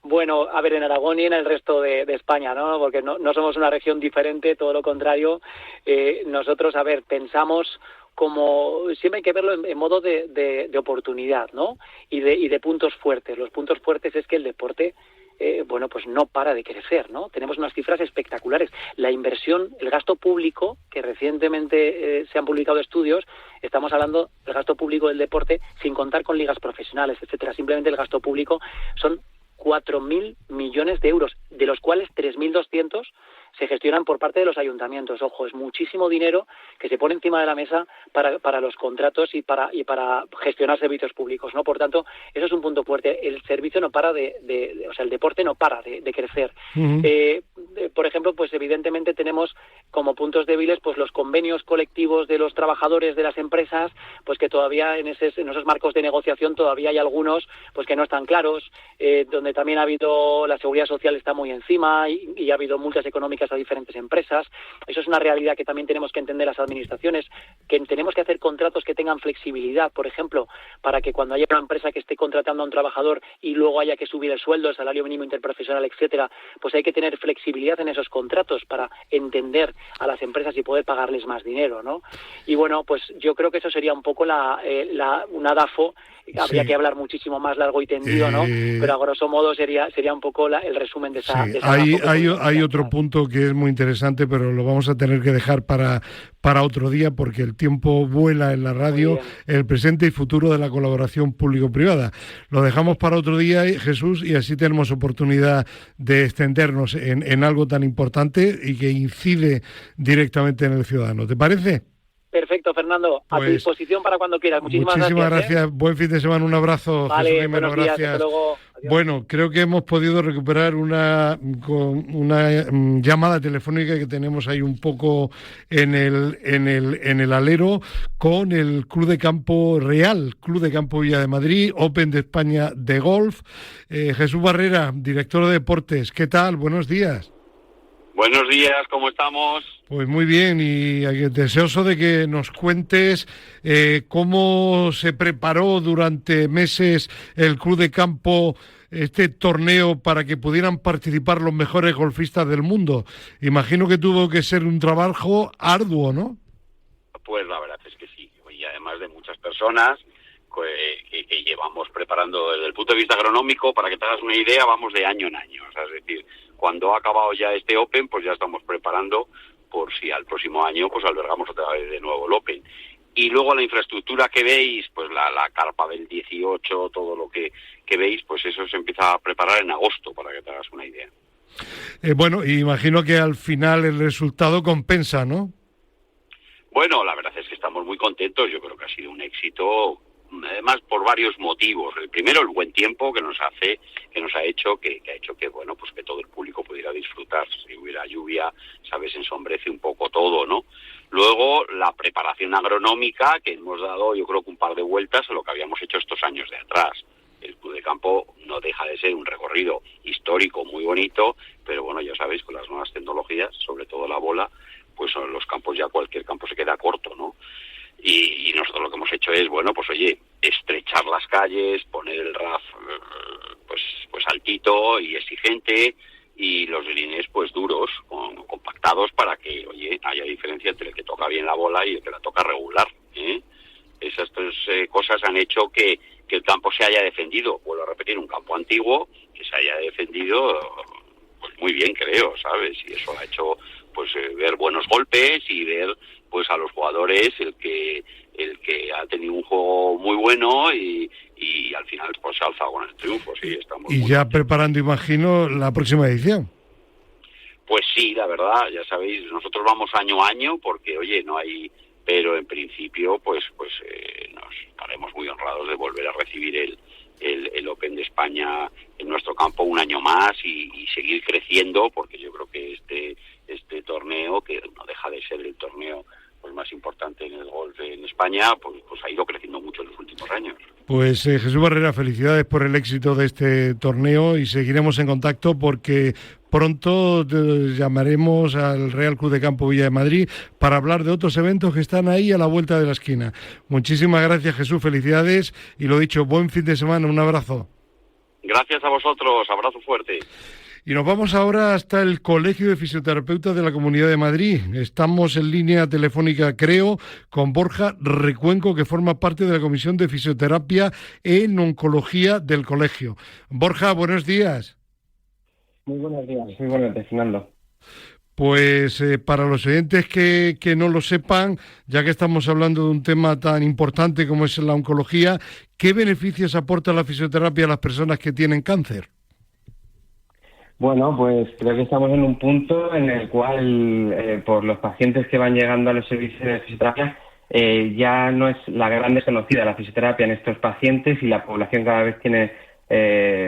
Bueno, a ver, en Aragón y en el resto de España, ¿no? Porque no somos una región diferente, todo lo contrario. Nosotros, a ver, pensamos como siempre hay que verlo en modo de oportunidad, ¿no? Y de puntos fuertes. Los puntos fuertes es que el deporte bueno, pues no para de crecer, ¿no? Tenemos unas cifras espectaculares. La inversión, el gasto público, que recientemente se han publicado estudios, estamos hablando del gasto público del deporte, sin contar con ligas profesionales, etcétera. Simplemente el gasto público son 4.000 millones de euros, de los cuales 3.200 se gestionan por parte de los ayuntamientos. Ojo, es muchísimo dinero que se pone encima de la mesa para los contratos y para gestionar servicios públicos, ¿no? Por tanto, eso es un punto fuerte. El servicio no para o sea, el deporte no para de crecer. Uh-huh. Por ejemplo, pues evidentemente tenemos como puntos débiles pues los convenios colectivos de los trabajadores de las empresas, pues que todavía en esos marcos de negociación todavía hay algunos pues que no están claros, donde también ha habido, la seguridad social está muy encima y ha habido multas económicas a diferentes empresas. Eso es una realidad que también tenemos que entender las administraciones, que tenemos que hacer contratos que tengan flexibilidad, por ejemplo, para que cuando haya una empresa que esté contratando a un trabajador y luego haya que subir el sueldo, el salario mínimo interprofesional, etcétera, pues hay que tener flexibilidad en esos contratos para entender a las empresas y poder pagarles más dinero, ¿no? Y bueno, pues yo creo que eso sería un poco una DAFO. Habría que hablar muchísimo más largo y tendido, ¿no? Pero a grosso modo sería un poco el resumen de esa hay otro punto que es muy interesante, pero lo vamos a tener que dejar para otro día porque el tiempo vuela en la radio, el presente y futuro de la colaboración público-privada. Lo dejamos para otro día, Jesús, y así tenemos oportunidad de extendernos en algo tan importante y que incide directamente en el ciudadano. ¿Te parece? Perfecto, Fernando. A tu disposición para cuando quieras. Muchísimas gracias. Buen fin de semana. Un abrazo. Vale, Jesús Jimeno, buenos días. gracias. Hasta luego. Adiós. Bueno, creo que hemos podido recuperar una llamada telefónica que tenemos ahí un poco en el alero con el Club de Campo Real, Club de Campo Villa de Madrid, Open de España de golf. Jesús Barrera, director de deportes. ¿Qué tal? Buenos días. Buenos días, ¿cómo estamos? Pues muy bien, y deseoso de que nos cuentes cómo se preparó durante meses el Club de Campo este torneo para que pudieran participar los mejores golfistas del mundo. Imagino que tuvo que ser un trabajo arduo, ¿no? Pues la verdad es que sí, y además de muchas personas que llevamos preparando desde el punto de vista agronómico, para que te hagas una idea, vamos de año en año, o sea, es decir, cuando ha acabado ya este Open, pues ya estamos preparando por si al próximo año pues albergamos otra vez de nuevo el Open. Y luego la infraestructura que veis, pues la carpa del 18, todo lo que veis, pues eso se empieza a preparar en agosto, para que te hagas una idea. Bueno, y imagino que al final el resultado compensa, ¿no? Bueno, la verdad es que estamos muy contentos, yo creo que ha sido un éxito, además por varios motivos. El primero, el buen tiempo que nos ha hecho que bueno, pues que todo el público pudiera disfrutar. Si hubiera lluvia, sabes, ensombrece un poco todo, ¿no? Luego, la preparación agronómica, que hemos dado, yo creo que un par de vueltas a lo que habíamos hecho estos años de atrás. El Club de Campo no deja de ser un recorrido histórico muy bonito, pero bueno, ya sabéis, con las nuevas tecnologías, sobre todo la bola, pues en los campos ya cualquier campo se queda corto, ¿no? Y nosotros lo que hemos hecho es, bueno, pues oye, estrechar las calles, poner el RAF pues altito y exigente, y los greens pues duros, compactados, para que, oye, haya diferencia entre el que toca bien la bola y el que la toca regular, ¿eh? Esas tres cosas han hecho que el campo se haya defendido, vuelvo a repetir, un campo antiguo que se haya defendido pues muy bien, creo, ¿sabes? Y eso ha hecho pues ver buenos golpes y ver pues a los jugadores el que ha tenido un juego muy bueno y al final pues se ha alzado con el triunfo. Sí, estamos y ya preparando, imagino, la próxima edición. Pues sí, la verdad, ya sabéis, nosotros vamos año a año porque, oye, no hay, pero en principio pues nos estaremos muy honrados de volver a recibir el Open de España en nuestro campo un año más y seguir creciendo, porque yo creo que este torneo, que no deja de ser el torneo pues más importante en el golf en España, pues ha ido creciendo mucho en los últimos años. Pues Jesús Barrera, felicidades por el éxito de este torneo y seguiremos en contacto porque pronto llamaremos al Real Club de Campo Villa de Madrid para hablar de otros eventos que están ahí a la vuelta de la esquina. Muchísimas gracias, Jesús, felicidades y lo dicho, buen fin de semana, un abrazo. Gracias a vosotros, abrazo fuerte. Y nos vamos ahora hasta el Colegio de Fisioterapeutas de la Comunidad de Madrid. Estamos en línea telefónica, creo, con Borja Recuenco, que forma parte de la Comisión de Fisioterapia en Oncología del colegio. Borja, buenos días. Muy buenos días, muy buenos días, Fernando. Pues para los oyentes que no lo sepan, ya que estamos hablando de un tema tan importante como es la oncología, ¿qué beneficios aporta la fisioterapia a las personas que tienen cáncer? Bueno, pues creo que estamos en un punto en el cual, por los pacientes que van llegando a los servicios de fisioterapia, ya no es la gran desconocida la fisioterapia en estos pacientes y la población cada vez tiene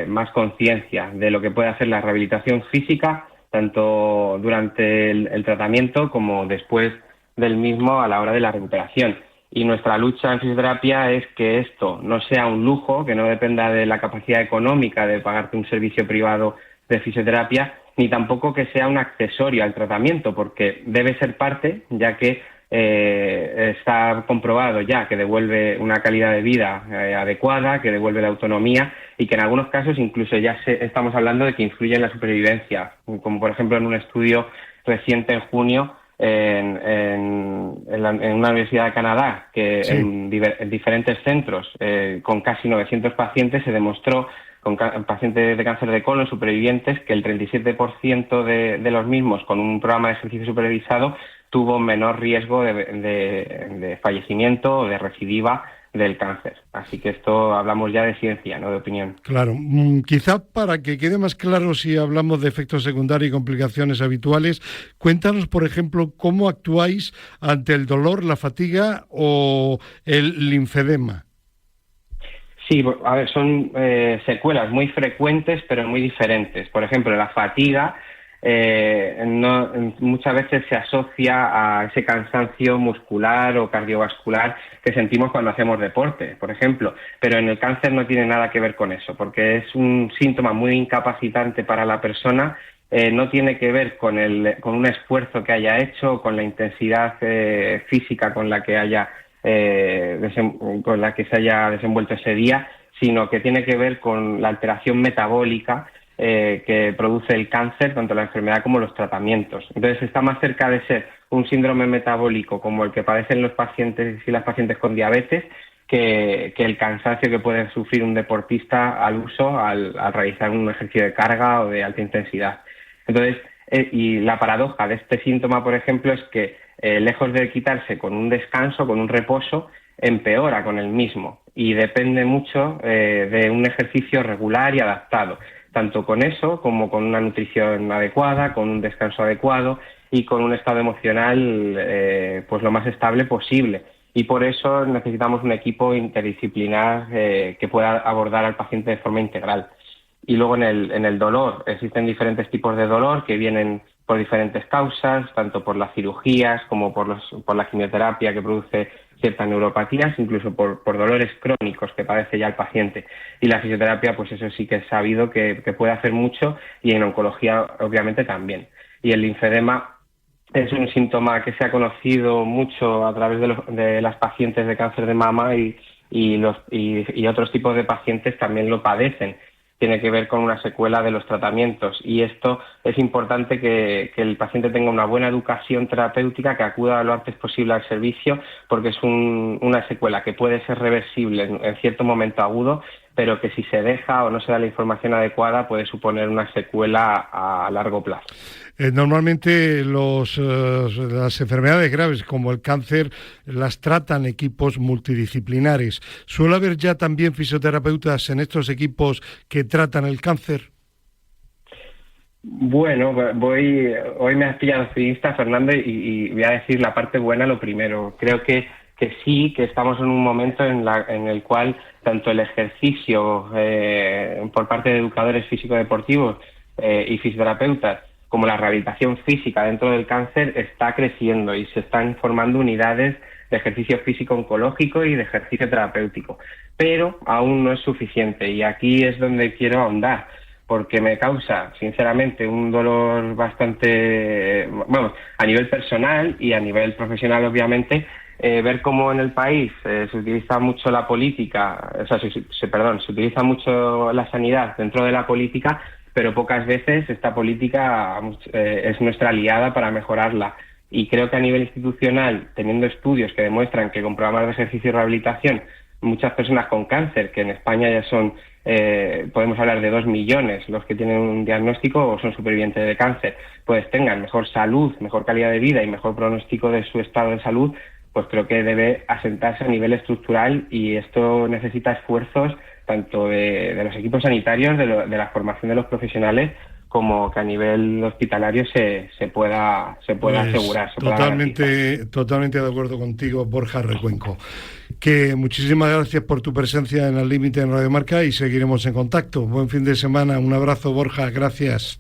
más conciencia de lo que puede hacer la rehabilitación física, tanto durante el tratamiento como después del mismo a la hora de la recuperación. Y nuestra lucha en fisioterapia es que esto no sea un lujo, que no dependa de la capacidad económica de pagarte un servicio privado de fisioterapia, ni tampoco que sea un accesorio al tratamiento, porque debe ser parte, ya que está comprobado ya que devuelve una calidad de vida adecuada, que devuelve la autonomía y que en algunos casos incluso ya estamos hablando de que influye en la supervivencia, como por ejemplo en un estudio reciente en junio en una universidad de Canadá, que sí, en diferentes centros con casi 900 pacientes se demostró con pacientes de cáncer de colon supervivientes que el 37% de los mismos con un programa de ejercicio supervisado tuvo menor riesgo de fallecimiento o de recidiva del cáncer. Así que esto hablamos ya de ciencia, no de opinión. Claro, quizá para que quede más claro si hablamos de efectos secundarios y complicaciones habituales, cuéntanos, por ejemplo, cómo actuáis ante el dolor, la fatiga o el linfedema. Sí, a ver, son secuelas muy frecuentes pero muy diferentes. Por ejemplo, la fatiga muchas veces se asocia a ese cansancio muscular o cardiovascular que sentimos cuando hacemos deporte, por ejemplo, pero en el cáncer no tiene nada que ver con eso, porque es un síntoma muy incapacitante para la persona. No tiene que ver con un esfuerzo que haya hecho, con la intensidad física con la que se haya desenvuelto ese día, sino que tiene que ver con la alteración metabólica que produce el cáncer, tanto la enfermedad como los tratamientos. Entonces está más cerca de ser un síndrome metabólico como el que padecen los pacientes y las pacientes con diabetes que el cansancio que puede sufrir un deportista al realizar un ejercicio de carga o de alta intensidad. Entonces, y la paradoja de este síntoma, por ejemplo, es que lejos de quitarse con un descanso, con un reposo, empeora con el mismo y depende mucho de un ejercicio regular y adaptado, tanto con eso como con una nutrición adecuada, con un descanso adecuado y con un estado emocional pues lo más estable posible. Y por eso necesitamos un equipo interdisciplinar que pueda abordar al paciente de forma integral. Y luego en el dolor, existen diferentes tipos de dolor que vienen por diferentes causas, tanto por las cirugías como por la quimioterapia que produce ciertas neuropatías, incluso por dolores crónicos que padece ya el paciente. Y la fisioterapia, pues eso sí que es sabido que puede hacer mucho, y en oncología obviamente también. Y el linfedema es un síntoma que se ha conocido mucho a través de las pacientes de cáncer de mama y otros tipos de pacientes también lo padecen. Tiene que ver con una secuela de los tratamientos, y esto es importante que el paciente tenga una buena educación terapéutica, que acuda lo antes posible al servicio, porque es una secuela que puede ser reversible en cierto momento agudo, pero que si se deja o no se da la información adecuada puede suponer una secuela a largo plazo. Normalmente las enfermedades graves como el cáncer las tratan equipos multidisciplinares. ¿Suele haber ya también fisioterapeutas en estos equipos que tratan el cáncer? Bueno, hoy me has pillado optimista, Fernando, y voy a decir la parte buena lo primero. Creo que sí, que estamos en un momento en el cual tanto el ejercicio por parte de educadores físico-deportivos y fisioterapeutas como la rehabilitación física dentro del cáncer está creciendo y se están formando unidades de ejercicio físico oncológico y de ejercicio terapéutico. Pero aún no es suficiente, y aquí es donde quiero ahondar, porque me causa, sinceramente, un dolor bastante, a nivel personal y a nivel profesional, obviamente, ver cómo en el país se utiliza mucho la política, se utiliza mucho la sanidad dentro de la política, pero pocas veces esta política es nuestra aliada para mejorarla. Y creo que a nivel institucional, teniendo estudios que demuestran que con programas de ejercicio y rehabilitación, muchas personas con cáncer, que en España ya son podemos hablar de 2 millones los que tienen un diagnóstico o son supervivientes de cáncer, pues tengan mejor salud, mejor calidad de vida y mejor pronóstico de su estado de salud, pues creo que debe asentarse a nivel estructural, y esto necesita esfuerzos tanto de los equipos sanitarios, de la formación de los profesionales, como que a nivel hospitalario se pueda asegurar. Totalmente de acuerdo contigo, Borja Recuenco. Que muchísimas gracias por tu presencia en Al Límite en Radio Marca y seguiremos en contacto. Buen fin de semana. Un abrazo, Borja. Gracias.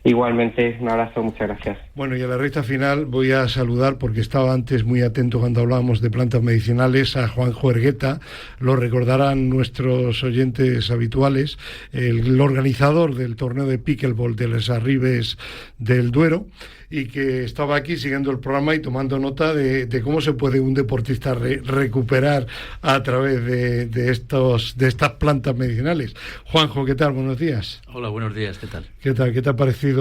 Igualmente, un abrazo, muchas gracias. Bueno, y a la recta final voy a saludar, porque estaba antes muy atento cuando hablábamos de plantas medicinales, a Juanjo Ergueta. Lo recordarán nuestros oyentes habituales, el organizador del torneo de pickleball de Les Arribes del Duero, y que estaba aquí siguiendo el programa y tomando nota de cómo se puede un deportista recuperar a través de estas plantas medicinales. Juanjo, ¿qué tal? Buenos días. Hola, buenos días, ¿qué tal? ¿Qué tal? ¿Qué te ha parecido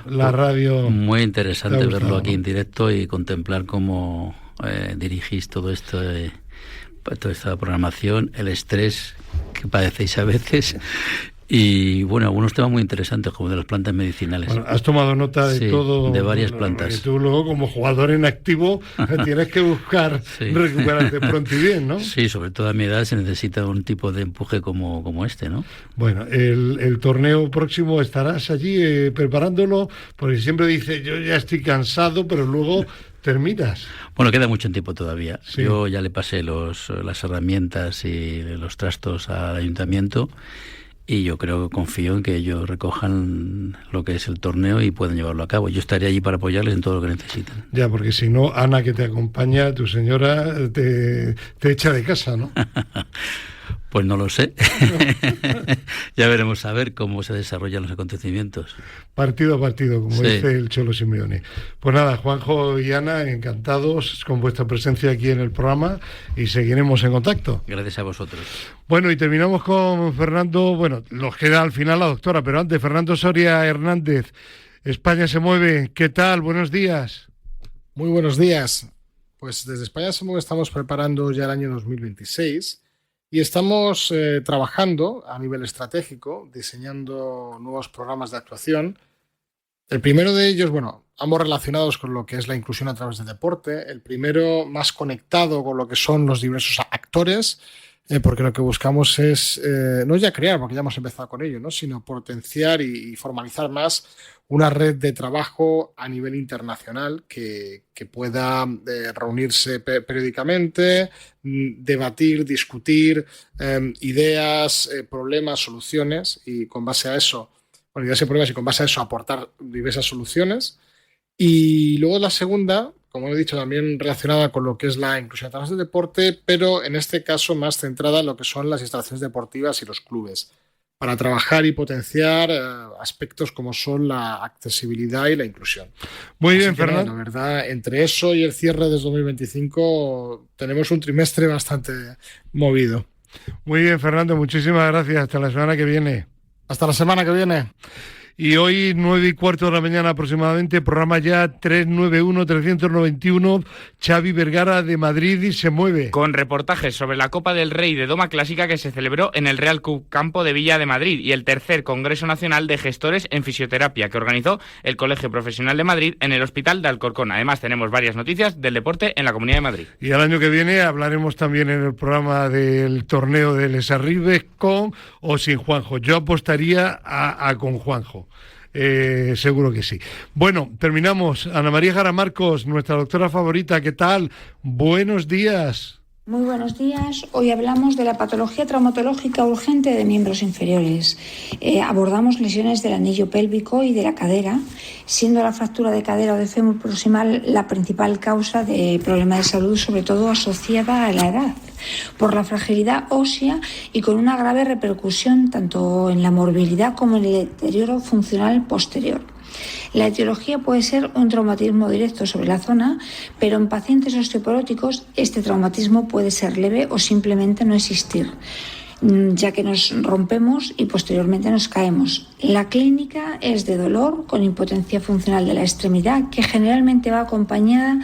la radio? Muy interesante verlo aquí en directo y contemplar cómo dirigís todo esto, toda esta programación, el estrés que padecéis a veces. Y bueno, algunos temas muy interesantes, como de las plantas medicinales. Bueno, has tomado nota de todo. De varias plantas. Y tú luego, como jugador en activo, tienes que buscar recuperarte pronto y bien, ¿no? Sí, sobre todo a mi edad se necesita un tipo de empuje como este, ¿no? Bueno, el torneo próximo estarás allí preparándolo, porque siempre dice, yo ya estoy cansado, pero luego terminas. Bueno, queda mucho tiempo todavía. Sí. Yo ya le pasé las herramientas y los trastos al ayuntamiento. Y yo confío en que ellos recojan lo que es el torneo y puedan llevarlo a cabo. Yo estaré allí para apoyarles en todo lo que necesiten. Ya, porque si no, Ana, que te acompaña, tu señora, te echa de casa, ¿no? Pues no lo sé. Ya veremos a ver cómo se desarrollan los acontecimientos. Partido a partido, como dice el Cholo Simeone. Pues nada, Juanjo y Ana, encantados con vuestra presencia aquí en el programa y seguiremos en contacto. Gracias a vosotros. Bueno, y terminamos con Fernando. Bueno, nos queda al final la doctora, pero antes, Fernando Soria Hernández. España se mueve. ¿Qué tal? Buenos días. Muy buenos días. Pues desde España se mueve estamos preparando ya el año 2026. Y estamos trabajando a nivel estratégico, diseñando nuevos programas de actuación. El primero de ellos, bueno, ambos relacionados con lo que es la inclusión a través del deporte. El primero más conectado con lo que son los diversos actores, porque lo que buscamos es, no ya crear, porque ya hemos empezado con ello, ¿no?, sino potenciar y formalizar más una red de trabajo a nivel internacional que pueda reunirse periódicamente, debatir, discutir ideas, problemas, soluciones, y con base a eso, ideas y problemas, y con base a eso aportar diversas soluciones. Y luego la segunda, como he dicho, también relacionada con lo que es la inclusión a través del deporte, pero en este caso más centrada en lo que son las instalaciones deportivas y los clubes, para trabajar y potenciar aspectos como son la accesibilidad y la inclusión. Muy bien, Fernando. La verdad, entre eso y el cierre de 2025 tenemos un trimestre bastante movido. Muy bien, Fernando, muchísimas gracias. Hasta la semana que viene. Hasta la semana que viene. Y hoy, 9:15 de la mañana aproximadamente, programa ya 391-391, Xavi Vergara de Madrid y se mueve. Con reportajes sobre la Copa del Rey de Doma Clásica que se celebró en el Real Club Campo de Villa de Madrid y el tercer Congreso Nacional de Gestores en Fisioterapia que organizó el Colegio Profesional de Madrid en el Hospital de Alcorcón. Además, tenemos varias noticias del deporte en la Comunidad de Madrid. Y el año que viene hablaremos también en el programa del torneo de Les Arribes con o sin Juanjo. Yo apostaría a con Juanjo. Seguro que sí. Bueno, terminamos. Ana María Jara Marcos, nuestra doctora favorita, ¿qué tal? Buenos días. Muy buenos días. Hoy hablamos de la patología traumatológica urgente de miembros inferiores. Abordamos lesiones del anillo pélvico y de la cadera, siendo la fractura de cadera o de fémur proximal la principal causa de problemas de salud, sobre todo asociada a la edad, por la fragilidad ósea y con una grave repercusión tanto en la morbilidad como en el deterioro funcional posterior. La etiología puede ser un traumatismo directo sobre la zona, pero en pacientes osteoporóticos este traumatismo puede ser leve o simplemente no existir, ya que nos rompemos y posteriormente nos caemos. La clínica es de dolor con impotencia funcional de la extremidad, que generalmente va acompañada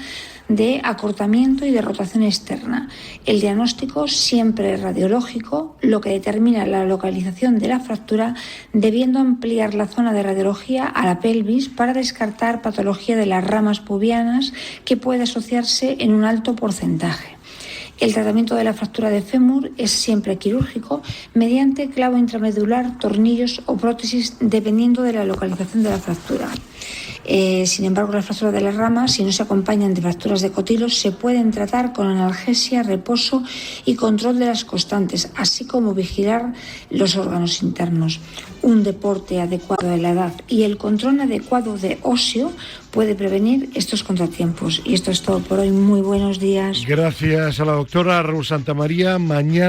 de acortamiento y de rotación externa. El diagnóstico siempre es radiológico, lo que determina la localización de la fractura, debiendo ampliar la zona de radiología a la pelvis para descartar patología de las ramas pubianas que puede asociarse en un alto porcentaje. El tratamiento de la fractura de fémur es siempre quirúrgico mediante clavo intramedular, tornillos o prótesis dependiendo de la localización de la fractura. Sin embargo, las fracturas de las ramas, si no se acompañan de fracturas de cotilos, se pueden tratar con analgesia, reposo y control de las constantes, así como vigilar los órganos internos. Un deporte adecuado de la edad y el control adecuado de óseo puede prevenir estos contratiempos. Y esto es todo por hoy. Muy buenos días. Gracias a la doctora Raúl Santamaría. Mañana